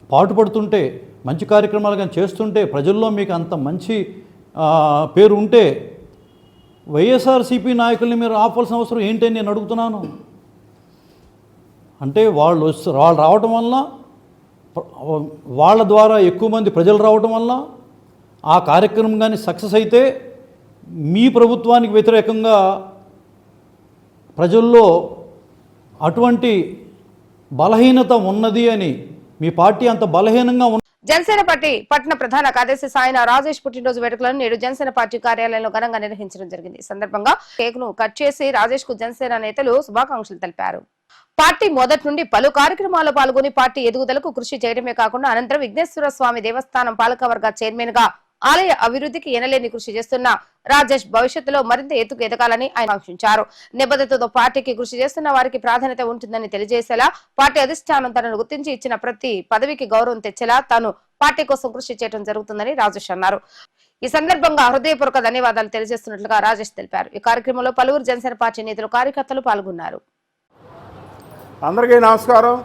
పాటుపడుతుంటే మంచి కార్యక్రమాలు కానీ చేస్తుంటే ప్రజల్లో మీకు అంత మంచి పేరు ఉంటే వైఎస్ఆర్సీపీ నాయకుల్ని మీరు ఆపాల్సిన అవసరం ఏంటని నేను అడుగుతున్నాను. అంటే వాళ్ళు రావటం వల్ల వాళ్ళ ద్వారా ఎక్కువ మంది ప్రజలు రావటం వల్ల ఆ కార్యక్రమం కానీ సక్సెస్ అయితే మీ ప్రభుత్వానికి వ్యతిరేకంగా ప్రజల్లో అటువంటి బలహీనత ఉన్నది అని మీ పార్టీ అంత బలహీనంగా జనసేన పార్టీ పట్టణ ప్రధాన కార్యదర్శి సాయన రాజేష్ పుట్టినరోజు వేడుకలను నేడు జనసేన పార్టీ కార్యాలయంలో ఘనంగా నిర్వహించడం జరిగింది. ఈ సందర్భంగా కేక్ ను కట్ చేసి రాజేష్ కు జనసేన నేతలు శుభాకాంక్షలు తెలిపారు. పార్టీ మొదటి నుండి పలు కార్యక్రమాల్లో పాల్గొని పార్టీ ఎదుగుదలకు కృషి చేయడమే కాకుండా అనంతరం విఘ్నేశ్వర స్వామి దేవస్థానం పాలకవర్గ చైర్మన్ గా ఆలయ అభివృద్ధికి ఎనలేని కృషి చేస్తున్న రాజేష్ భవిష్యత్తులో మరింత ఎత్తుకు ఎదగాలని ఆయన ఆకాంక్షించారు. నిబద్ధతతో పార్టీకి కృషి చేస్తున్న వారికి ప్రాధాన్యత ఉంటుందని తెలియజేసేలా పార్టీ అధిష్టానం తనను గుర్తించి ఇచ్చిన ప్రతి పదవికి గౌరవం తెచ్చేలా తాను పార్టీ కోసం కృషి చేయడం జరుగుతుందని రాజేష్ అన్నారు. ఈ సందర్భంగా హృదయపూర్వక ధన్యవాదాలు తెలియజేస్తున్నట్లుగా రాజేష్ తెలిపారు. ఈ కార్యక్రమంలో పలువురు జనసేన పార్టీ నేతలు కార్యకర్తలు పాల్గొన్నారు. అందరికీ నమస్కారం.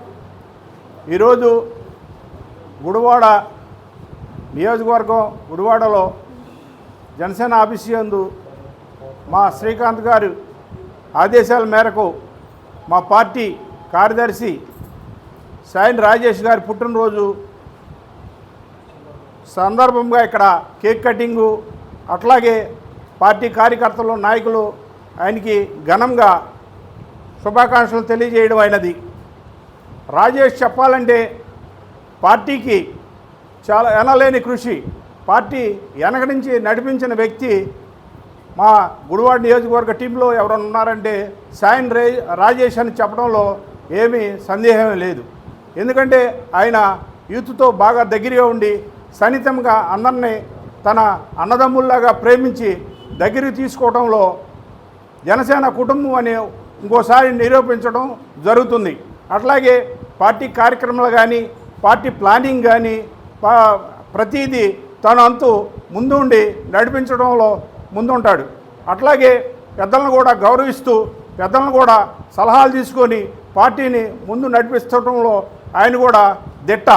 ఈరోజు గుడివాడ నియోజకవర్గం గుడివాడలో జనసేన ఆఫీసు యందు మా శ్రీకాంత్ గారి ఆదేశాల మేరకు మా పార్టీ కార్యదర్శి సాయిన్ రాజేష్ గారి పుట్టినరోజు సందర్భంగా ఇక్కడ కేక్ కటింగు, అట్లాగే పార్టీ కార్యకర్తలు నాయకులు ఆయనకి ఘనంగా శుభాకాంక్షలు తెలియజేయడం అయినది. రాజేష్ చెప్పాలంటే పార్టీకి చాలా ఎనలేని కృషి, పార్టీ వెనక నుంచి నడిపించిన వ్యక్తి మా గుడివాడ నియోజకవర్గ టీంలో ఎవరైనా ఉన్నారంటే సాయిన్ రాజేష్ అని చెప్పడంలో ఏమీ సందేహం లేదు. ఎందుకంటే ఆయన యూత్తో బాగా దగ్గరగా ఉండి సన్నిహితంగా అందరినీ తన అన్నదమ్ముల్లాగా ప్రేమించి దగ్గరికి తీసుకోవడంలో జనసేన కుటుంబం అని ఇంకోసారి నిరూపించడం జరుగుతుంది. అట్లాగే పార్టీ కార్యక్రమాలు కానీ పార్టీ ప్లానింగ్ కానీ ప్రతిదీ తన అంతు ముందుండి నడిపించడంలో ముందుంటాడు. అట్లాగే పెద్దలను కూడా గౌరవిస్తూ పెద్దలను కూడా సలహాలు తీసుకొని పార్టీని ముందు నడిపించడంలో ఆయన కూడా దిట్ట.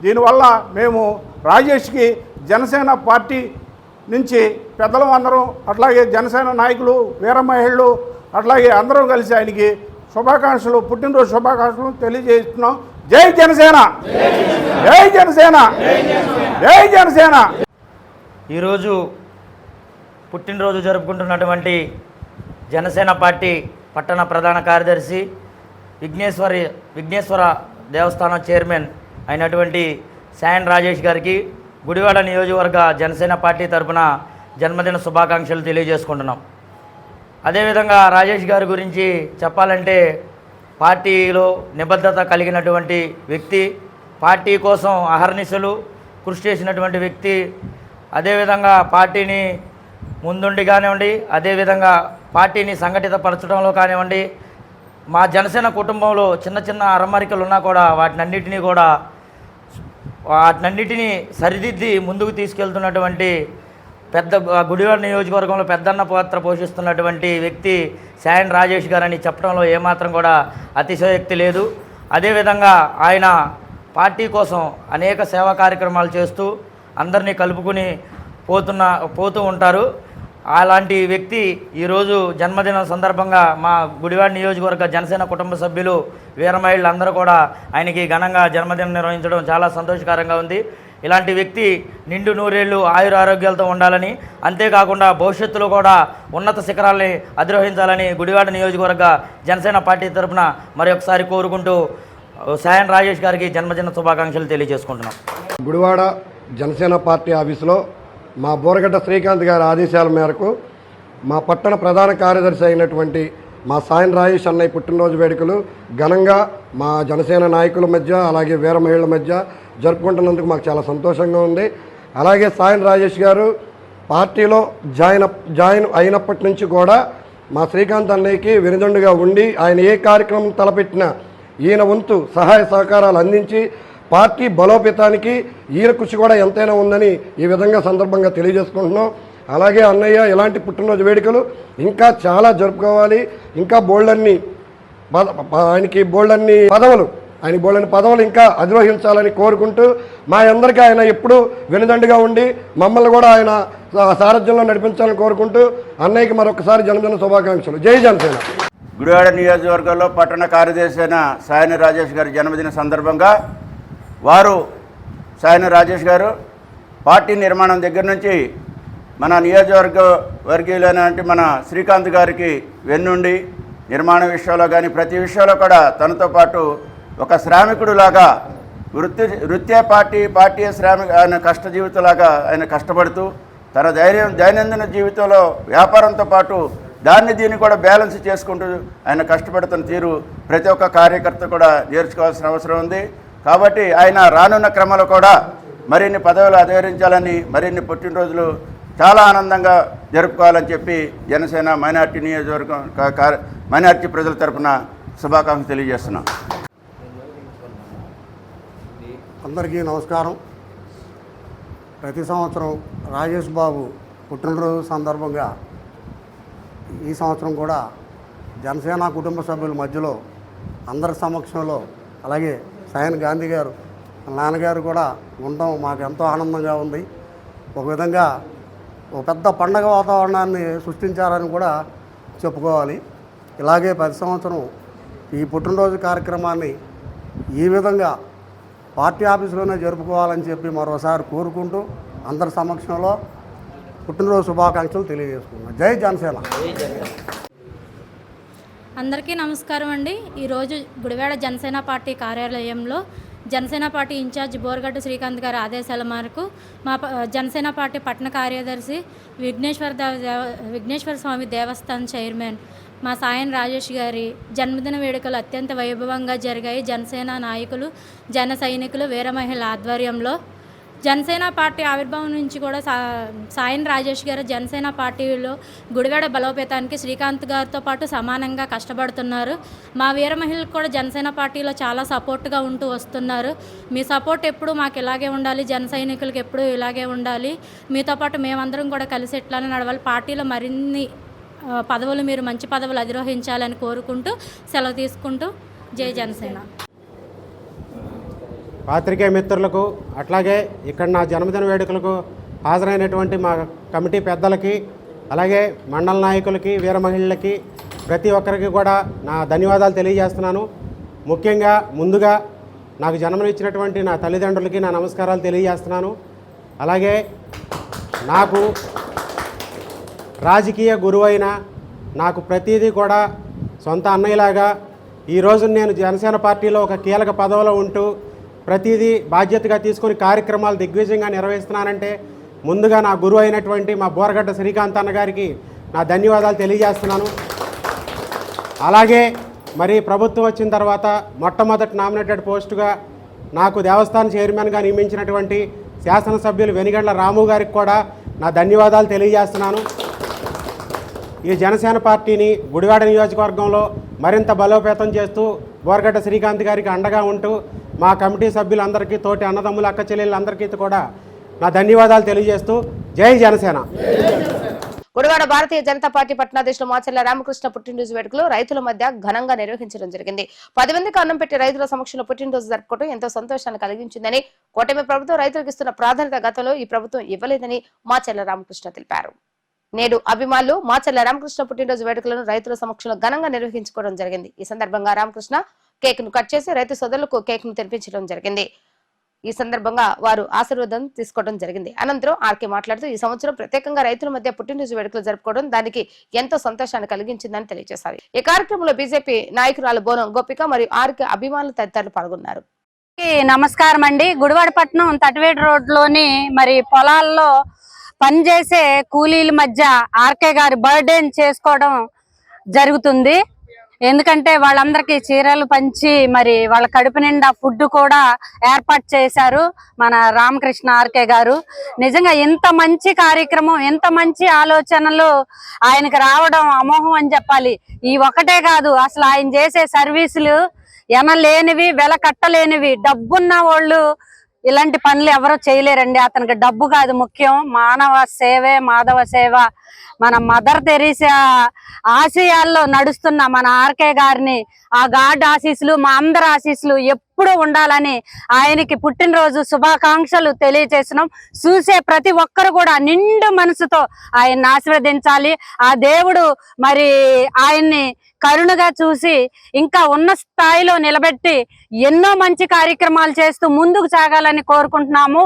దీనివల్ల మేము రాజేష్కి జనసేన పార్టీ నుంచి పెద్దలు అందరం, అట్లాగే జనసేన నాయకులు, వీర మహిళలు, అట్లాగే అందరం కలిసి ఆయనకి శుభాకాంక్షలు, పుట్టినరోజు శుభాకాంక్షలు తెలియజేస్తున్నాం. జై జనసేన, జై జనసేన, జై జనసేన. ఈరోజు పుట్టినరోజు జరుపుకుంటున్నటువంటి జనసేన పార్టీ పట్టణ ప్రధాన కార్యదర్శి విఘ్నేశ్వర దేవస్థానం చైర్మన్ అయినటువంటి సాయన్ రాజేష్ గారికి గుడివాడ నియోజకవర్గ జనసేన పార్టీ తరఫున జన్మదిన శుభాకాంక్షలు తెలియజేసుకుంటున్నాం. అదేవిధంగా రాజేష్ గారి గురించి చెప్పాలంటే పార్టీలో నిబద్ధత కలిగినటువంటి వ్యక్తి, పార్టీ కోసం అహర్నిశలు కృషి చేసినటువంటి వ్యక్తి. అదేవిధంగా పార్టీని ముందుండి కానివ్వండి, అదేవిధంగా పార్టీని సంఘటితపరచడంలో కానివ్వండి, మా జనసేన కుటుంబంలో చిన్న చిన్న అరమరికలు ఉన్నా కూడా వాటినన్నిటినీ సరిదిద్ది ముందుకు తీసుకెళ్తున్నటువంటి పెద్ద గుడివాడ నియోజకవర్గంలో పెద్దన్న పాత్ర పోషిస్తున్నటువంటి వ్యక్తి సాయన్ రాజేష్ గారని చెప్పడంలో ఏమాత్రం కూడా అతిశయోక్తి లేదు. అదేవిధంగా ఆయన పార్టీ కోసం అనేక సేవా కార్యక్రమాలు చేస్తూ అందరినీ కలుపుకుని పోతూ ఉంటారు. అలాంటి వ్యక్తి ఈరోజు జన్మదినం సందర్భంగా మా గుడివాడ నియోజకవర్గ జనసేన కుటుంబ సభ్యులు, వీరమహిళలు అందరూ కూడా ఆయనకి ఘనంగా జన్మదినం నిర్వహించడం చాలా సంతోషకరంగా ఉంది. ఇలాంటి వ్యక్తి నిండు నూరేళ్లు ఆయురారోగ్యాలతో ఉండాలని, అంతేకాకుండా భవిష్యత్తులో కూడా ఉన్నత శిఖరాల్ని అధిరోహించాలని గుడివాడ నియోజకవర్గ జనసేన పార్టీ తరఫున మరొకసారి కోరుకుంటూ సాయన్ రాజేష్ గారికి జన్మదిన శుభాకాంక్షలు తెలియజేసుకుంటున్నాం. గుడివాడ జనసేన పార్టీ ఆఫీసులో మా బోరగడ్డ శ్రీకాంత్ గారి ఆదేశాల మేరకు మా పట్టణ ప్రధాన కార్యదర్శి అయినటువంటి మా సాయన్ రాజేష్ అన్నయ్య పుట్టినరోజు వేడుకలు ఘనంగా మా జనసేన నాయకుల మధ్య, అలాగే వీర మహిళల మధ్య జరుపుకుంటున్నందుకు మాకు చాలా సంతోషంగా ఉంది. అలాగే సాయన్ రాజేష్ గారు పార్టీలో జాయిన్ అయినప్పటి నుంచి కూడా మా శ్రీకాంత్ అన్నయ్యకి వెనుదండుగా ఉండి ఆయన ఏ కార్యక్రమం తలపెట్టినా ఈయన వంతు సహాయ సహకారాలు అందించి పార్టీ బలోపేతానికి ఈయన కృషి కూడా ఎంతైనా ఉందని ఈ విధంగా సందర్భంగా తెలియజేసుకుంటున్నాం. అలాగే అన్నయ్య ఇలాంటి పుట్టినరోజు వేడుకలు ఇంకా చాలా జరుపుకోవాలి, ఇంకా ఆయనకి బోల్డన్ని పదవులు ఇంకా అధిరోహించాలని కోరుకుంటూ మా అందరికీ ఆయన ఎప్పుడూ వెనుదండుగా ఉండి మమ్మల్ని కూడా ఆయన సారథ్యంలో నడిపించాలని కోరుకుంటూ అన్నయ్యకి మరొకసారి జన్మదిన శుభాకాంక్షలు. జై జనసేన. గుడివాడ నియోజకవర్గంలో పట్టణ కార్యదర్శి అయిన సాయన్ రాజేష్ గారి జన్మదిన సందర్భంగా సాయన్ రాజేష్ గారు పార్టీ నిర్మాణం దగ్గర నుంచి మన వర్గీయులైనటువంటి మన శ్రీకాంత్ గారికి వెన్నుండి నిర్మాణ విషయంలో కానీ ప్రతి విషయంలో కూడా తనతో పాటు ఒక శ్రామికుడులాగా వృత్తే పార్టీ శ్రామిక ఆయన కష్టజీవితంలాగా ఆయన కష్టపడుతూ తన దైనందిన జీవితంలో వ్యాపారంతో పాటు దీన్ని కూడా బ్యాలెన్స్ చేసుకుంటూ ఆయన కష్టపడుతున్న తీరు ప్రతి ఒక్క కార్యకర్త కూడా నేర్చుకోవాల్సిన అవసరం ఉంది. కాబట్టి ఆయన రానున్న క్రమంలో కూడా మరిన్ని పదవులు అధిగరించాలని, మరిన్ని పుట్టినరోజులు చాలా ఆనందంగా జరుపుకోవాలని చెప్పి జనసేన మైనార్టీ నియోజకవర్గం మైనార్టీ ప్రజల తరఫున శుభాకాంక్షలు తెలియజేస్తున్నాం. అందరికీ నమస్కారం. ప్రతి సంవత్సరం రాజేష్ బాబు పుట్టినరోజు సందర్భంగా ఈ సంవత్సరం కూడా జనసేన కుటుంబ సభ్యుల మధ్యలో అందరి సమక్షంలో, అలాగే సాయన్ గాంధీ గారు నాన్నగారు కూడా ఉండడం మాకు ఎంతో ఆనందంగా ఉంది. ఒక విధంగా ఒక పెద్ద పండగ వాతావరణాన్ని సృష్టించారని కూడా చెప్పుకోవాలి. ఇలాగే ప్రతి సంవత్సరం ఈ పుట్టినరోజు కార్యక్రమాన్ని ఈ విధంగా పార్టీ ఆఫీసులోనే జరుపుకోవాలని చెప్పి మరోసారి కోరుకుంటూ అందరి సమక్షంలో పుట్టినరోజు శుభాకాంక్షలు తెలియజేసుకున్నాం. జై జనసేన. అందరికీ నమస్కారం అండి. ఈరోజు గుడివాడ జనసేన పార్టీ కార్యాలయంలో జనసేన పార్టీ ఇన్ఛార్జ్ బోరగడ్డ శ్రీకాంత్ గారి ఆదేశాల మేరకు మా జనసేన పార్టీ పట్టణ కార్యదర్శి విఘ్నేశ్వర స్వామి దేవస్థానం చైర్మన్ మా సాయన్ రాజేష్ గారి జన్మదిన వేడుకలు అత్యంత వైభవంగా జరిగాయి. జనసేన నాయకులు, జన సైనికులు, వీర మహిళల ఆధ్వర్యంలో జనసేన పార్టీ ఆవిర్భావం నుంచి కూడా సాయన్ రాజేష్ గారు జనసేన పార్టీలో గుడివాడ బలోపేతానికి శ్రీకాంత్ గారితో పాటు సమానంగా కష్టపడుతున్నారు. మా వీర మహిళలకు కూడా జనసేన పార్టీలో చాలా సపోర్ట్గా ఉంటూ వస్తున్నారు. మీ సపోర్ట్ ఎప్పుడు మాకు ఇలాగే ఉండాలి, జన సైనికులకు ఎప్పుడూ ఇలాగే ఉండాలి. మీతో పాటు మేమందరం కూడా కలిసి ఇట్లానే నడవాలి. పార్టీలో మరిన్ని పదవులు, మీరు మంచి పదవులు అధిరోహించాలని కోరుకుంటూ సెలవు తీసుకుంటూ జై జనసేన. పాత్రికేయ మిత్రులకు, అట్లాగే ఇక్కడ నా జన్మదిన వేడుకలకు హాజరైనటువంటి మా కమిటీ పెద్దలకి, అలాగే మండల నాయకులకి, వీర మహిళలకి, ప్రతి ఒక్కరికి కూడా నా ధన్యవాదాలు తెలియజేస్తున్నాను. ముఖ్యంగా ముందుగా నాకు జన్మనిచ్చినటువంటి నా తల్లిదండ్రులకి నా నమస్కారాలు తెలియజేస్తున్నాను. అలాగే నాకు రాజకీయ గురువైన, నాకు ప్రతిదీ కూడా సొంత అన్నయ్యలాగా ఈరోజు నేను జనసేన పార్టీలో ఒక కీలక పదవిలో ఉంటూ ప్రతిదీ బాధ్యతగా తీసుకొని కార్యక్రమాలు దిగ్విజయంగా నిర్వహిస్తున్నానంటే ముందుగా నా గురువు అయినటువంటి మా బోరగడ్డ శ్రీకాంత్ అన్న గారికి నా ధన్యవాదాలు తెలియజేస్తున్నాను. అలాగే మరి ప్రభుత్వం వచ్చిన తర్వాత మొట్టమొదటి నామినేటెడ్ పోస్టుగా నాకు దేవస్థానం చైర్మన్గా నియమించినటువంటి శాసనసభ్యులు వెనిగండ్ల రాము గారికి కూడా నా ధన్యవాదాలు తెలియజేస్తున్నాను. ఈ జనసేన పార్టీని గుడివాడ నియోజకవర్గంలో మరింత బలోపేతం చేస్తూ బోరగడ్డ శ్రీకాంత్ గారికి అండగా ఉంటూ మా కమిటీ సభ్యులందరికీ, తోటి అన్నదమ్ముల అక్క చెల్లెళ్ళందరికీ కూడా నా ధన్యవాదాలు తెలియజేస్తూ జై జనసేన. గుడివాడ భారతీయ జనతా పార్టీ పట్టణాధ్యక్షులు మాచర్ల రామకృష్ణ పుట్టినరోజు వేడుకలు రైతుల మధ్య ఘనంగా నిర్వహించడం జరిగింది. 10 మందికి అన్నం పెట్టి రైతుల సమక్షంలో పుట్టినరోజు జరుపుకోవడం ఎంతో సంతోషాన్ని కలిగించిందని, కూటమి ప్రభుత్వం రైతులకు ఇస్తున్న ప్రాధాన్యత గతంలో ఈ ప్రభుత్వం ఇవ్వలేదని మాచర్ల రామకృష్ణ తెలిపారు. నేడు అభిమానులు మాచర్ల రామకృష్ణ పుట్టినరోజు వేడుకలను రైతుల సమక్షంలో ఘనంగా నిర్వహించుకోవడం జరిగింది. ఈ సందర్భంగా రామకృష్ణ కేక్ ను కట్ చేసి రైతు సోదరులకు కేక్ ను తెరిపించడం జరిగింది. ఈ సందర్భంగా వారు ఆశీర్వాదం తీసుకోవడం జరిగింది. అనంతరం ఆర్కే మాట్లాడుతూ ఈ సంవత్సరం ప్రత్యేకంగా రైతుల మధ్య పుట్టినరోజు వేడుకలు జరుపుకోవడం దానికి ఎంతో సంతోషాన్ని కలిగించిందని తెలియజేశారు. ఈ కార్యక్రమంలో బీజేపీ నాయకురాలు బోనం గోపిక మరియు ఆర్కే అభిమానులు తదితరులు పాల్గొన్నారు. నమస్కారం అండి. గుడివాడపట్నం తటివేడు రోడ్లోని మరి పొలాల్లో పనిచేసే కూలీల మధ్య ఆర్కే గారి బర్త్డేని చేసుకోవడం జరుగుతుంది. ఎందుకంటే వాళ్ళందరికీ చీరలు పంచి మరి వాళ్ళ కడుపు నిండా ఫుడ్ కూడా ఏర్పాటు చేశారు మన రామకృష్ణ ఆర్కే గారు. నిజంగా ఇంత మంచి కార్యక్రమం, ఇంత మంచి ఆలోచనలు ఆయనకు రావడం అమోఘం అని చెప్పాలి. ఈ ఒకటే కాదు, అసలు ఆయన చేసే సర్వీసులు ఎనలేనివి, వెల కట్టలేనివి. డబ్బున్న వాళ్ళు ఇలాంటి పనులు ఎవరో చేయలేరండి. అతనికి డబ్బు కాదు ముఖ్యం, మానవ సేవే మాధవ సేవ. మన మదర్ తెరీసా ఆశయాల్లో నడుస్తున్న మన ఆర్కే గారిని, ఆ గాడ్ ఆశీస్సులు, మా అందరి ఆశీస్సులు ఎప్పుడు ఉండాలని ఆయనకి పుట్టినరోజు శుభాకాంక్షలు తెలియజేస్తున్నాం. చూసే ప్రతి ఒక్కరు కూడా నిండు మనసుతో ఆయన్ని ఆశీర్వదించాలి. ఆ దేవుడు మరి ఆయన్ని కరుణగా చూసి ఇంకా ఉన్న స్థాయిలో నిలబెట్టి ఎన్నో మంచి కార్యక్రమాలు చేస్తూ ముందుకు సాగాలని కోరుకుంటున్నాము.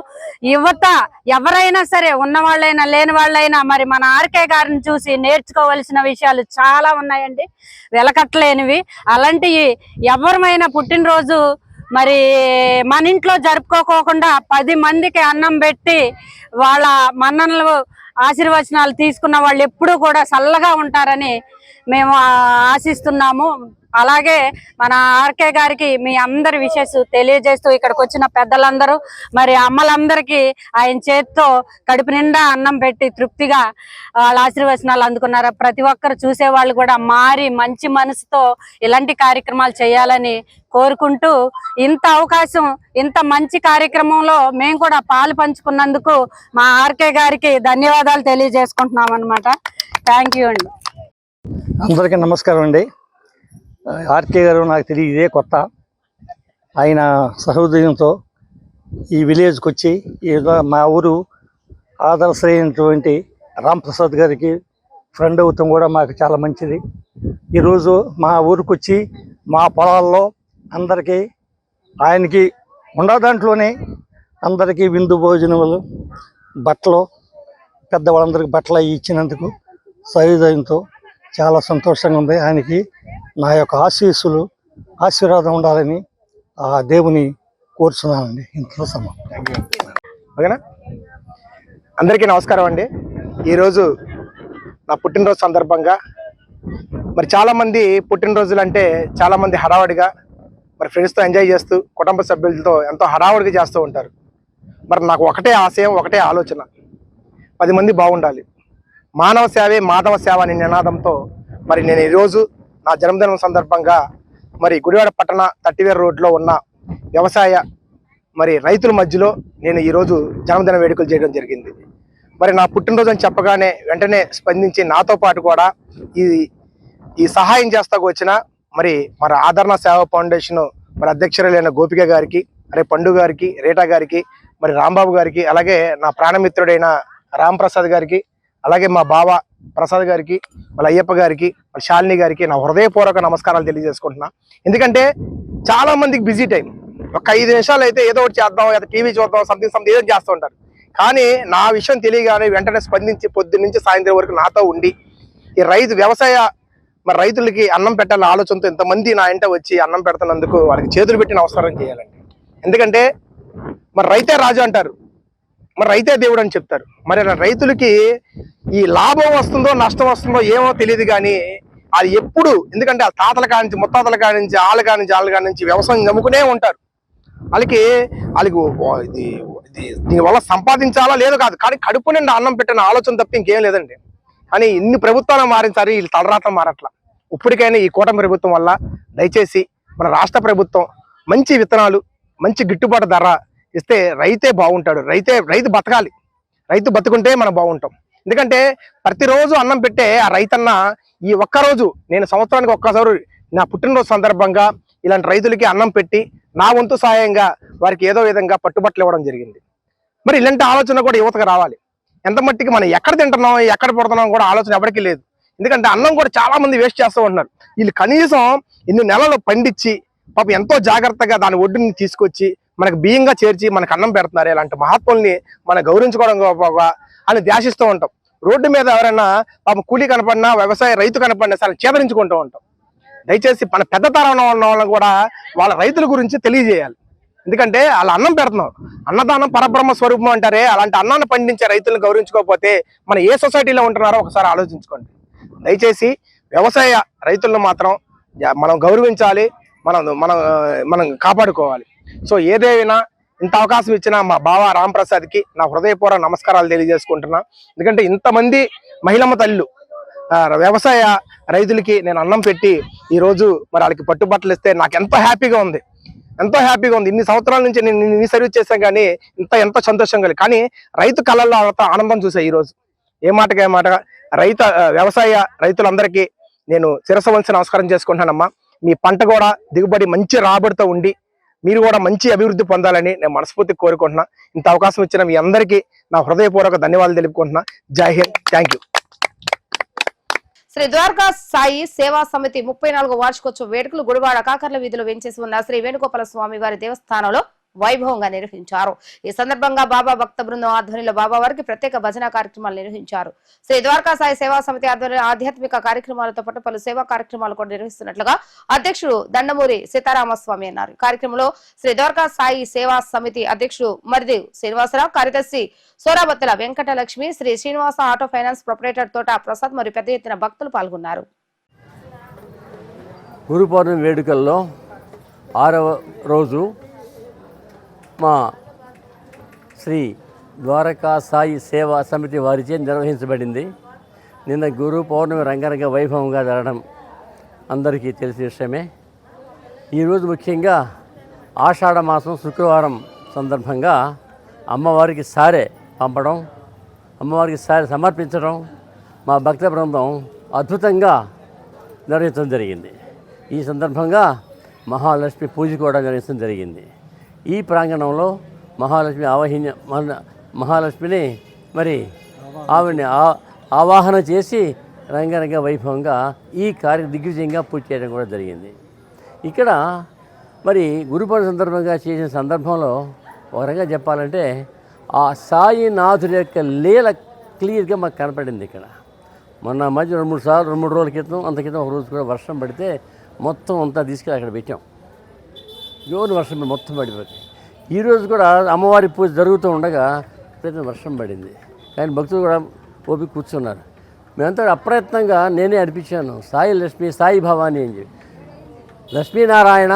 యువత ఎవరైనా సరే, ఉన్నవాళ్ళైనా లేని వాళ్ళైనా మరి మన ఆర్కే గారిని చూసి నేర్చుకోవాల్సిన విషయాలు చాలా ఉన్నాయండి, వెలకట్టలేనివి. అలాంటివి ఎవరైనా పుట్టినరోజు మరి మన ఇంట్లో జరుపుకోకుండా 10 మందికి అన్నం పెట్టి వాళ్ళ మన్ననలు ఆశీర్వచనాలు తీసుకున్న వాళ్ళు ఎప్పుడూ కూడా చల్లగా ఉంటారని మేము ఆశిస్తున్నాము. అలాగే మన ఆర్కే గారికి మీ అందరి విషెస్ తెలియజేస్తూ ఇక్కడికి వచ్చిన పెద్దలందరూ మరి అమ్మలందరికీ ఆయన చేతితో కడుపు నిండా అన్నం పెట్టి తృప్తిగా వాళ్ళ ఆశీర్వచనాలు అందుకున్నారు. ప్రతి ఒక్కరు చూసేవాళ్ళు కూడా మారి మంచి మనసుతో ఇలాంటి కార్యక్రమాలు చేయాలని కోరుకుంటూ, ఇంత అవకాశం ఇంత మంచి కార్యక్రమంలో మేము కూడా పాలు పంచుకున్నందుకు మా ఆర్కే గారికి ధన్యవాదాలు తెలియజేసుకుంటున్నాం అన్నమాట. థ్యాంక్ యూ అండి. అందరికీ నమస్కారం అండి. ఆర్కే గారు నాకు తెలియ ఇదే కొత్త. ఆయన సహృదయంతో ఈ విలేజ్కి వచ్చి ఏదో మా ఊరు ఆదర్శమైనటువంటి రాంప్రసాద్ గారికి ఫ్రెండ్ అవుతాం కూడా మాకు చాలా మంచిది. ఈరోజు మా ఊరికి వచ్చి మా పొలాల్లో అందరికీ ఆయనకి ఉన్న దాంట్లోనే అందరికీ విందు భోజనములు, బట్టలు, పెద్దవాళ్ళందరికీ బట్టలు ఇచ్చినందుకు సహృదయంతో చాలా సంతోషంగా ఉంది. ఆయనకి నా యొక్క ఆశీర్వాదం ఉండాలని ఆ దేవుని కోరుచున్నానండి. ఇంట్లో ఓకేనా? అందరికీ నమస్కారం అండి. ఈరోజు నా పుట్టినరోజు సందర్భంగా మరి చాలామంది పుట్టినరోజులు అంటే చాలామంది హడావడిగా మరి ఫ్రెండ్స్తో ఎంజాయ్ చేస్తూ కుటుంబ సభ్యులతో ఎంతో హడావడిగా చేస్తూ ఉంటారు. మరి నాకు ఒకటే ఆశయం, ఒకటే ఆలోచన, 10 మంది బాగుండాలి. మానవ సేవే మాధవ సేవ అనే నినాదంతో మరి నేను ఈరోజు నా జన్మదినం సందర్భంగా మరి గుడివాడ పట్టణ 30 రోడ్లో ఉన్న వ్యవసాయ మరి రైతుల మధ్యలో నేను ఈరోజు జన్మదిన వేడుకలు చేయడం జరిగింది. మరి నా పుట్టినరోజు అని చెప్పగానే వెంటనే స్పందించి నాతో పాటు కూడా ఈ సహాయం చేస్తాకు వచ్చిన మరి ఆదరణ సేవా ఫౌండేషన్ మరి అధ్యక్షురాలైన గోపిక గారికి, మరి పండు గారికి, రేటా గారికి, మరి రాంబాబు గారికి, అలాగే నా ప్రాణమిత్రుడైన రాంప్రసాద్ గారికి, అలాగే మా బావ ప్రసాద్ గారికి, వాళ్ళ అయ్యప్ప గారికి, వాళ్ళ శాలిని గారికి నా హృదయపూర్వక నమస్కారాలు తెలియజేసుకుంటున్నా. ఎందుకంటే చాలా మందికి బిజీ టైం, ఒక 5 నిమిషాలు అయితే ఏదో ఒకటి చేద్దాం, ఏదో టీవీ చూద్దాం, సంథింగ్ ఏదో చేస్తూ ఉంటారు. కానీ నా విషయం తెలియగానే వెంటనే స్పందించి పొద్దున్న నుంచి సాయంత్రం వరకు నాతో ఉండి ఈ వ్యవసాయ మరి రైతులకి అన్నం పెట్టాలన్న ఆలోచనతో ఇంతమంది నా ఇంట వచ్చి అన్నం పెడుతున్నందుకు వాళ్ళకి చేతులు పెట్టి నమస్కారం చేయాలండి. ఎందుకంటే మరి రైతే రాజు అంటారు, మరి రైతే దేవుడు అని చెప్తారు. మరి రైతులకి ఈ లాభం వస్తుందో నష్టం వస్తుందో ఏమో తెలియదు, కానీ అది ఎప్పుడు, ఎందుకంటే ఆ తాతల కానించి ముత్తాతల కానించి వాళ్ళ కానించి వ్యవసాయం నమ్ముకునే ఉంటారు. వాళ్ళకి దీనివల్ల సంపాదించాలా లేదో కాదు, కానీ కడుపు నిండా అన్నం పెట్టిన ఆలోచన తప్ప ఇంకేం లేదండి. కానీ ఇన్ని ప్రభుత్వాలు మారించారు, వీళ్ళు తలరాత్రం మారట్లా. ఇప్పటికైనా ఈ కూటమి ప్రభుత్వం వల్ల దయచేసి మన రాష్ట్ర ప్రభుత్వం మంచి విత్తనాలు, మంచి గిట్టుబాటు ధర ఇస్తే రైతే బాగుంటాడు. రైతు బతకాలి, రైతు బతుకుంటే మనం బాగుంటాం. ఎందుకంటే ప్రతిరోజు అన్నం పెట్టే ఆ రైతన్న ఈ ఒక్కరోజు, నేను సంవత్సరానికి ఒక్కసారి నా పుట్టినరోజు సందర్భంగా ఇలాంటి రైతులకి అన్నం పెట్టి నా వంతు సాయంగా వారికి ఏదో విధంగా పట్టుబట్టలు ఇవ్వడం జరిగింది. మరి ఇలాంటి ఆలోచన కూడా యువతకు రావాలి. ఎంత మట్టికి మనం ఎక్కడ తింటున్నాం, ఎక్కడ పడుతున్నాం కూడా ఆలోచన ఎవరికి లేదు. ఎందుకంటే అన్నం కూడా చాలా మంది వేస్ట్ చేస్తూ ఉంటున్నారు. వీళ్ళు కనీసం ఇన్ని నెలలు పండించి పాపం ఎంతో జాగ్రత్తగా దాని ఒడ్డుని తీసుకొచ్చి మనకు బియ్యంగా చేర్చి మనకు అన్నం పెడుతున్నారు. ఇలాంటి మహాత్ముల్ని మనం గౌరవించుకోవడం అని ధ్యాసిస్తూ ఉంటాం. రోడ్డు మీద ఎవరైనా పాపం కూలీ కనపడినా, వ్యవసాయ రైతు కనపడినా సరే చేదరించుకుంటూ ఉంటాం. దయచేసి మన పెద్ద తరం ఉన్న వాళ్ళని కూడా వాళ్ళ రైతుల గురించి తెలియజేయాలి. ఎందుకంటే వాళ్ళు అన్నం పెడుతున్నారు, అన్నదానం పరబ్రహ్మ స్వరూపం అంటారే, అలాంటి అన్నాన్ని పండించే రైతులను గౌరవించుకోకపోతే మనం ఏ సొసైటీలో ఉంటున్నారో ఒకసారి ఆలోచించుకోండి. దయచేసి వ్యవసాయ రైతులను మాత్రం మనం గౌరవించాలి, మనం కాపాడుకోవాలి. సో ఏదైనా ఇంత అవకాశం ఇచ్చిన మా బావ రాంప్రసాద్కి నా హృదయపూర్వక నమస్కారాలు తెలియజేసుకుంటున్నా. ఎందుకంటే ఇంతమంది మహిళమ్మ తల్లులు వ్యవసాయ రైతులకి నేను అన్నం పెట్టి ఈరోజు మరి వాళ్ళకి పట్టుబట్టలు ఇస్తే నాకు ఎంతో హ్యాపీగా ఉంది. ఇన్ని సంవత్సరాల నుంచి నేను ఇన్ని సర్వీస్ చేశాను, కానీ ఎంతో సంతోషంగా లేదు. కానీ రైతు కళ్ళల్లో ఆనందం చూసా ఈరోజు. ఏ మాటగా వ్యవసాయ రైతులందరికీ నేను శిరస్సు వంచి నమస్కారం చేసుకుంటానమ్మా. మీ పంట కూడా దిగుబడి మంచి రాబడితో ఉండి మీరు కూడా మంచి అభివృద్ధి పొందాలని నేను మనస్ఫూర్తిగా కోరుకుంటున్నా. ఇంత అవకాశం ఇచ్చిన మీ అందరికీ నా హృదయపూర్వక ధన్యవాదాలు తెలుపుకుంటున్నా. జై హింద్, థ్యాంక్ యూ. శ్రీ ద్వారకా సాయి సేవా సమితి 34వ వార్షికోత్సవ వేడుకలు గుడివాడ కాకర్ల వీధిలో వెంచేసి ఉన్న శ్రీ వేణుగోపాల స్వామి వారి దేవస్థానంలో వైభవంగా నిర్వహించారు. ఈ సందర్భంగా బాబా భక్త బృందం ఆధ్వర్యంలో బాబా వారికి ప్రత్యేక భజన కార్యక్రమాలు నిర్వహించారు. శ్రీ ద్వారకా సాయి సేవా సమితి ఆధ్వర్యంలో ఆధ్యాత్మిక కార్యక్రమాలతో పాటు పలు సేవా కార్యక్రమాలు కూడా నిర్వహిస్తున్నట్లుగా అధ్యక్షుడు దండమూరి సీతారామస్వామి అన్నారు. కార్యక్రమంలో శ్రీ ద్వారకా సాయి సేవా సమితి అధ్యక్షుడు మరిదేవ్ శ్రీనివాసరావు, కార్యదర్శి సోరాబత్తుల Venkatalakshmi, Shri Srinivasa auto finance proprietor తోట ప్రసాద్ మరియు పెద్ద ఎత్తున భక్తులు పాల్గొన్నారు. గురు పౌర్ణమి వేడుకల్లో 6వ రోజు మా శ్రీ ద్వారకా సాయి సేవా సమితి వారిచే నిర్వహించబడింది. నిన్న గురు పౌర్ణమి రంగరంగ వైభవంగా జరగడం అందరికీ తెలిసిన విషయమే. ఈరోజు ముఖ్యంగా ఆషాఢ మాసం శుక్రవారం సందర్భంగా అమ్మవారికి సారె పంపడం, అమ్మవారికి సారె సమర్పించడం మా భక్త బృందం అద్భుతంగా నిర్వహించడం జరిగింది. ఈ సందర్భంగా మహాలక్ష్మి పూజ కూడా నిర్వహించడం జరిగింది. ఈ ప్రాంగణంలో మహాలక్ష్మిని మరి ఆవిడని ఆవాహన చేసి రంగరంగ వైభవంగా ఈ దిగ్విజయంగా పూజ చేయడం కూడా జరిగింది. ఇక్కడ మరి గురు పౌర్ణమి సందర్భంగా చేసిన సందర్భంలో ఒక రకంగా చెప్పాలంటే ఆ సాయినాథుడి యొక్క లీల క్లియర్గా మాకు కనపడింది. ఇక్కడ మొన్న మధ్య 2-3 రోజుల క్రితం అంత క్రితం ఒక రోజు కూడా వర్షం పడితే మొత్తం అంతా తీసుకెళ్ళి అక్కడ పెట్టాం. జోరు వర్షం మొత్తం పడిపోయింది. ఈరోజు కూడా అమ్మవారి పూజ జరుగుతూ ఉండగా ప్రతి వర్షం పడింది. కానీ భక్తులు కూడా ఓపి కూర్చున్నారు. మేమంతా అప్రయత్నంగా నేనే అనిపించాను సాయి లక్ష్మి, సాయి భవాని అని చెప్పి. లక్ష్మీనారాయణ,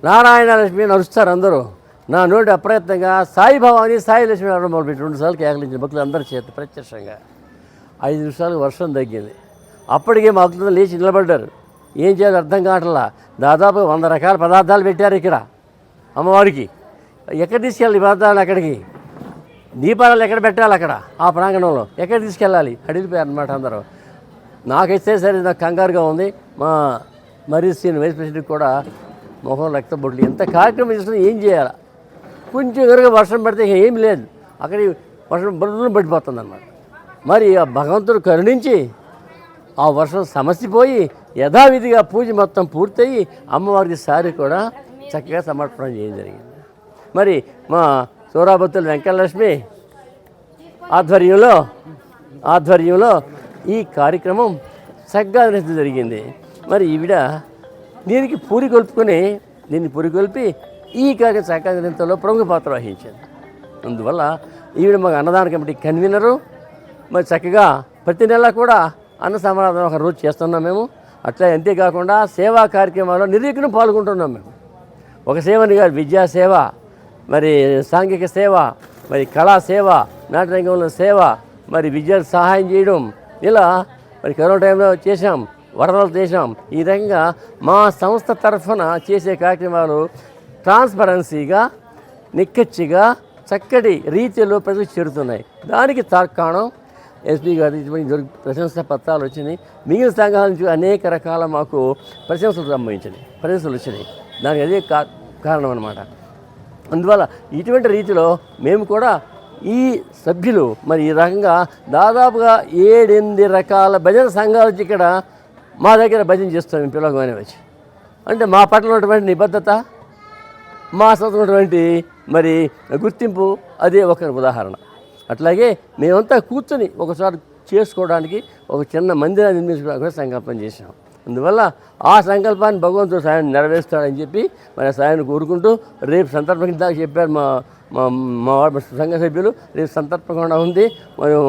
నారాయణ లక్ష్మి అని అరుస్తారు అందరూ. నా నోటి అప్రయత్నంగా సాయి భవాని, సాయి లక్ష్మి అనడం మొదలుపెట్టి 2 సార్లు కేకలించిన భక్తులు అందరి చేత ప్రత్యక్షంగా 5 నిమిషాలు వర్షం తగ్గింది. అప్పటికే మా భక్తులు లేచి నిలబడ్డారు. ఏం చేయాలో అర్థం కావట్లా. దాదాపు 100 రకాల పదార్థాలు పెట్టారు ఇక్కడ అమ్మవారికి. ఎక్కడ తీసుకెళ్ళాలి పదార్థాలు? అక్కడికి దీపాలు ఎక్కడ పెట్టాలి? అక్కడ ఆ ప్రాంగణంలో ఎక్కడ తీసుకెళ్ళాలి? అడిగిపోయారు అనమాట అందరూ. నాకైతే సరే నాకు కంగారుగా ఉంది. మా సీనియర్ వైస్ ప్రెసిడెంట్ కూడా మొహం రక్తబొట్లు. ఎంత కార్యక్రమం చేస్తున్నా ఏం చేయాలి? కొంచెం ఎదురుగా వర్షం పడితే ఏం లేదు, అక్కడికి వర్షం బరువును పడిపోతుంది అన్నమాట. మరి ఆ భగవంతుడు కరుణించి ఆ వర్షం సమసిపోయి యథావిధిగా పూజ మొత్తం పూర్తయి అమ్మవారికి సారి కూడా చక్కగా సమర్పణ చేయడం జరిగింది. మరి మా సోరాబత్తుల వెంకటలక్ష్మి ఆధ్వర్యంలో ఈ కార్యక్రమం చక్కగా నిర్వహించడం జరిగింది. మరి ఈవిడ దీన్ని పురికొల్పి ఈ కార్యక్రమం చక్కగా నిర్వహించడంలో ప్రముఖ పాత్ర వహించింది. అందువల్ల ఈవిడ మాకు అన్నదాన కమిటీ కన్వీనరు. మరి చక్కగా ప్రతి నెల కూడా అన్న సమారాధన ఒక రోజు చేస్తున్నాం మేము. అట్లా అంతేకాకుండా సేవా కార్యక్రమాల్లో నిర్విఘ్నం పాల్గొంటున్నాం మేము. ఒక సేవని కాదు, విద్యాసేవ, మరి సాంఘిక సేవ, మరి కళా సేవ, నాటరంగంలో సేవ, మరి విద్యార్థి సహాయం చేయడం, ఇలా మరి కరోనా టైంలో చేశాం, వరదలు చేశాం. ఈ రకంగా మా సంస్థ తరఫున చేసే కార్యక్రమాలు ట్రాన్స్పరెన్సీగా, నిక్కచ్చిగా, చక్కటి రీతిలో ప్రజలకు చేరుతున్నాయి. దానికి కారణం ఎస్పీ గారి ప్రశంసా పత్రాలు వచ్చినాయి. మిగిలిన సంఘాల నుంచి అనేక రకాల మాకు ప్రశంసలు వచ్చినాయి. దానికి అదే కారణం అన్నమాట. అందువల్ల ఇటువంటి రీతిలో మేము కూడా ఈ సభ్యులు మరి ఈ రకంగా దాదాపుగా 7-8 రకాల భజన సంఘాలు వచ్చి ఇక్కడ మా దగ్గర భజన చేస్తాం పిల్లగానే వచ్చి. అంటే మా పట్ల ఉన్నటువంటి నిబద్ధత, మా ఉన్నటువంటి మరి గుర్తింపు అదే ఒక ఉదాహరణ. అట్లాగే మేమంతా కూర్చొని ఒకసారి చేసుకోవడానికి ఒక చిన్న మందిరాన్ని నిర్మించుకోవడానికి సంకల్పం చేశాం. అందువల్ల ఆ సంకల్పాన్ని భగవంతుడు సాయం నెరవేరుస్తాడని చెప్పి మన సాయాన్ని కోరుకుంటూ రేపు సంతర్పణ దాకా చెప్పారు మా సంఘ సభ్యులు. రేపు సంతర్పణ ఉంది, మనం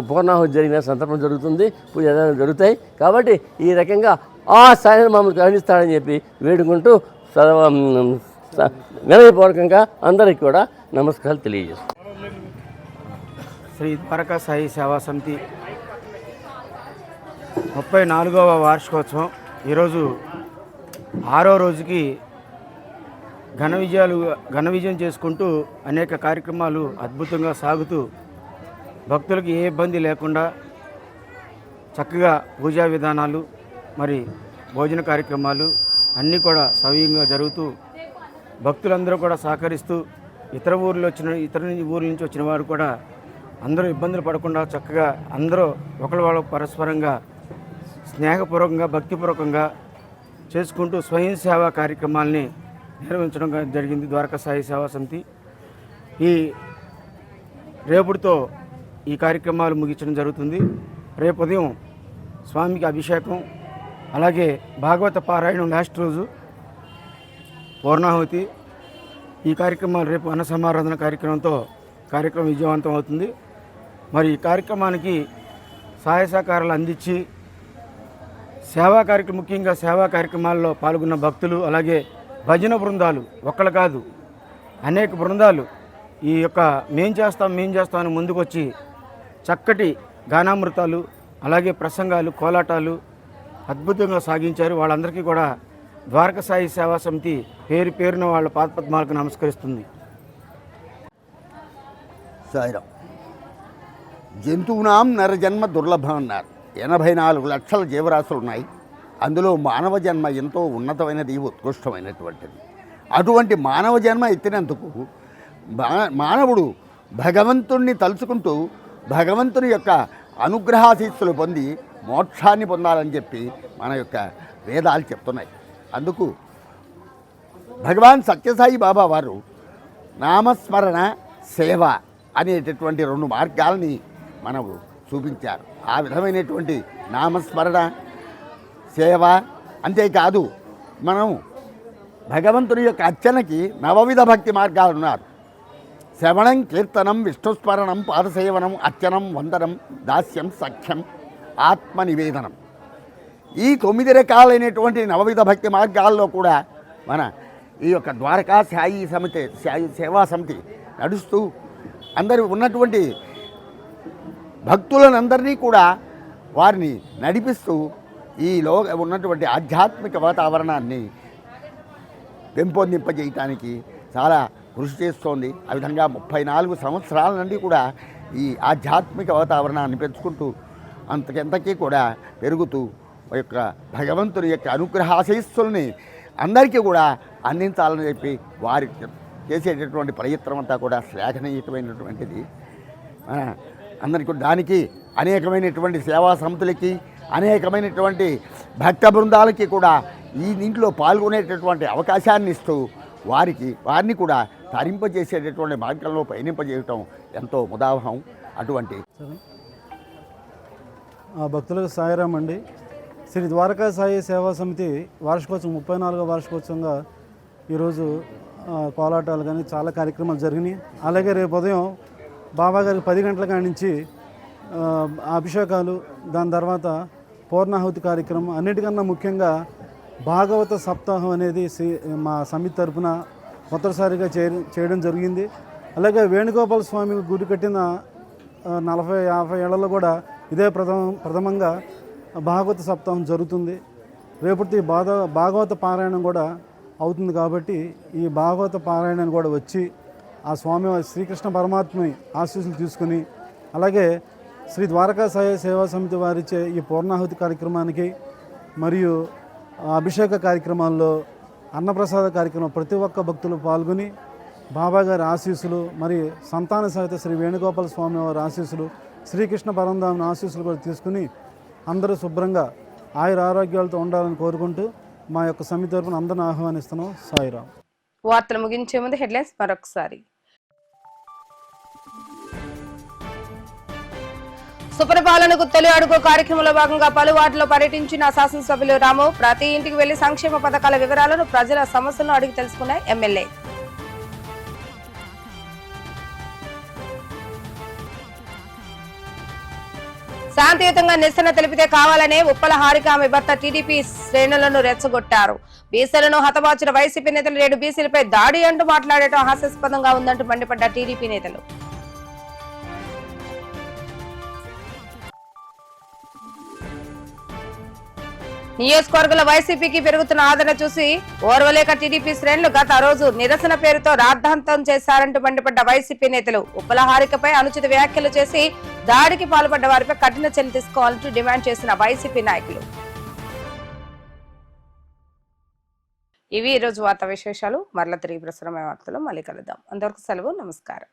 పూర్ణాహుతి జరిగిన సంతర్పణ జరుగుతుంది, పూజ జరుగుతాయి. కాబట్టి ఈ రకంగా ఆ సాయం మమ్మల్ని కరుణిస్తాడని చెప్పి వేడుకుంటూ వినయపూర్వకంగా అందరికీ కూడా నమస్కారాలు తెలియజేస్తాం. శ్రీ ద్వారకా సాయి సేవా సమితి 34వ వార్షికోత్సవం ఈరోజు 6వ రోజుకి ఘన విజయం చేసుకుంటూ అనేక కార్యక్రమాలు అద్భుతంగా సాగుతూ భక్తులకు ఏ ఇబ్బంది లేకుండా చక్కగా పూజా విధానాలు మరి భోజన కార్యక్రమాలు అన్నీ కూడా సవ్యంగా జరుగుతూ భక్తులందరూ కూడా సహకరిస్తూ ఇతర ఊర్ల నుంచి వచ్చిన వారు కూడా అందరూ ఇబ్బందులు పడకుండా చక్కగా అందరూ ఒకరి పరస్పరంగా స్నేహపూర్వకంగా భక్తిపూర్వకంగా చేసుకుంటూ స్వయం సేవా కార్యక్రమాల్ని నిర్వహించడం జరిగింది ద్వారకా సాయి సేవా సమితి. ఈ రేపుడితో ఈ కార్యక్రమాలు ముగించడం జరుగుతుంది. రేపు ఉదయం స్వామికి అభిషేకం, అలాగే భాగవత పారాయణం లాస్ట్ రోజు పూర్ణాహుతి. ఈ కార్యక్రమాలు రేపు అన్న సమారాధన కార్యక్రమంతో కార్యక్రమం విజయవంతం అవుతుంది. మరి ఈ కార్యక్రమానికి సహాయ సహకారాలు అందించి ముఖ్యంగా సేవా కార్యక్రమాల్లో పాల్గొన్న భక్తులు, అలాగే భజన బృందాలు, ఒక్కళ్ళు కాదు అనేక బృందాలు ఈ యొక్క మేం చేస్తాం అని ముందుకొచ్చి చక్కటి గానామృతాలు, అలాగే ప్రసంగాలు, కోలాటాలు అద్భుతంగా సాగించారు. వాళ్ళందరికీ కూడా ద్వారకా సాయి సేవా సమితి పేరున వాళ్ళ పాదపద్మాలకు నమస్కరిస్తుంది. సాయిరాం. జంతువునాం నరజన్మ దుర్లభం అన్నారు. 84 లక్షల జీవరాశులు ఉన్నాయి. అందులో మానవ జన్మ ఎంతో ఉన్నతమైనది, ఉత్కృష్టమైనటువంటిది. అటువంటి మానవ జన్మ ఎత్తినందుకు మానవుడు భగవంతుణ్ణి తలుచుకుంటూ భగవంతుని యొక్క అనుగ్రహాశీస్సులు పొంది మోక్షాన్ని పొందాలని చెప్పి మన యొక్క వేదాలు చెప్తున్నాయి. అందుకు భగవాన్ సత్యసాయి బాబా వారు నామస్మరణ, సేవ అనేటటువంటి 2 మార్గాలని మనకు చూపించారు. ఆ విధమైనటువంటి నామస్మరణ, సేవ, అంతేకాదు మనం భగవంతుని యొక్క అర్చనకి 9 విధ భక్తి మార్గాలు ఉన్నారు. శ్రవణం, కీర్తనం, విష్ణుస్మరణం, పాదసేవనం, అర్చనం, వందనం, దాస్యం, సఖ్యం, ఆత్మ నివేదనం. ఈ 9 రకాలైనటువంటి 9 విధ భక్తి మార్గాల్లో కూడా మన ఈ యొక్క ద్వారకా సాయి సేవా సమితి నడుస్తూ అందరూ ఉన్నటువంటి భక్తులనందరినీ కూడా వారిని నడిపిస్తూ ఈలో ఉన్నటువంటి ఆధ్యాత్మిక వాతావరణాన్ని పెంపొందింపజేయటానికి చాలా కృషి చేస్తోంది. ఆ విధంగా 34 సంవత్సరాల నుండి కూడా ఈ ఆధ్యాత్మిక వాతావరణాన్ని పెంచుకుంటూ అంతకంతకీ కూడా పెరుగుతూ యొక్క భగవంతుని యొక్క అనుగ్రహాశీస్సుల్ని అందరికీ కూడా అందించాలని చెప్పి వారి చేసేటటువంటి ప్రయత్నం అంతా కూడా శ్లాఘనీయమైనటువంటిది. అందరికీ దానికి అనేకమైనటువంటి సేవా సమితులకి, అనేకమైనటువంటి భక్త బృందాలకి కూడా ఈ దీంట్లో పాల్గొనేటటువంటి అవకాశాన్ని ఇస్తూ వారిని కూడా తరింపజేసేటటువంటి మార్గంలో పయనింపజేయటం ఎంతో ముదావహం. అటువంటి భక్తులకు సాయిరాం అండి. శ్రీ ద్వారకా సాయి సేవా సమితి వార్షికోత్సవం 34వ వార్షికోత్సవంగా ఈరోజు కోలాటాలు కానీ చాలా కార్యక్రమాలు జరిగినాయి. అలాగే రేపు ఉదయం బాబా గారికి 10 గంటల కాడి నుంచి అభిషేకాలు, దాని తర్వాత పూర్ణాహుతి కార్యక్రమం, అన్నిటికన్నా ముఖ్యంగా భాగవత సప్తాహం అనేది మా సమితి తరఫున మొదటిసారిగా చేయడం జరిగింది. అలాగే వేణుగోపాల స్వామి గుడి కట్టిన 40-50 ఏళ్లలో కూడా ఇదే ప్రథమంగా భాగవత సప్తాహం జరుగుతుంది. రేపటి భాగవత పారాయణం కూడా అవుతుంది. కాబట్టి ఈ భాగవత పారాయణాన్ని కూడా వచ్చి ఆ స్వామి శ్రీకృష్ణ పరమాత్మని ఆశీస్సులు తీసుకుని, అలాగే శ్రీ ద్వారకా సాయి సేవా సమితి వారిచే ఈ పూర్ణాహుతి కార్యక్రమానికి మరియు అభిషేక కార్యక్రమాల్లో, అన్నప్రసాద కార్యక్రమం ప్రతి ఒక్క భక్తులు పాల్గొని బాబా గారి ఆశీస్సులు, మరి సంతాన సహిత శ్రీ వేణుగోపాల స్వామి వారి ఆశీస్సులు, శ్రీకృష్ణ పరంధామ ఆశీస్సులు కూడా తీసుకుని అందరూ శుభ్రంగా ఆయుర ఆరోగ్యాలతో ఉండాలని కోరుకుంటూ మా యొక్క సమితి తరపున అందరిని ఆహ్వానిస్తున్నాం. సాయిరాం. వార్తలు ముగించే ముందు హెడ్లైన్స్ మరొకసారి. సుపరిపాలనకు తొలి అడుగు కార్యక్రమంలో భాగంగా పలు వార్డులో పర్యటించిన శాసనసభ్యులు రాము. ప్రతి ఇంటికి వెళ్లి సంక్షేమ పథకాల వివరాలను, ప్రజల సమస్యలను అడిగి తెలుసుకున్న ఎమ్మెల్యే. శాంతియుతంగా నిరసన తెలిపితే కావాలనే ఉప్పల హారిక ఆమె భర్త టీడీపీ శ్రేణులను రెచ్చగొట్టారు. బీసీలను హతమార్చిన వైసీపీ నేతలు 7 బీసీలపై దాడి అంటూ మాట్లాడటం హాస్యాస్పదంగా ఉందంటూ మండిపడ్డ టీడీపీ నేతలు. నియోజకవర్గంలో వైసీపీకి పెరుగుతున్న ఆదరణ చూసి ఓర్వలేక టీడీపీ శ్రేణులు గత రోజు నిరసన పేరుతో రాద్ధాంతం చేశారంటూ మండిపడ్డ వైసీపీ నేతలు. ఉప్పల హారికపై అనుచిత వ్యాఖ్యలు చేసి దాడికి పాల్పడ్డ వారిపై కఠిన చర్యలు తీసుకోవాలంటూ డిమాండ్ చేసిన వైసీపీ నాయకులు. ఇవి ఈరోజు వార్తా విశేషాలు. మరలా తిరిగి ప్రసారమైన వార్తలు మళ్ళీ కలుద్దాం. అంతవరకు సెలవు. నమస్కారం.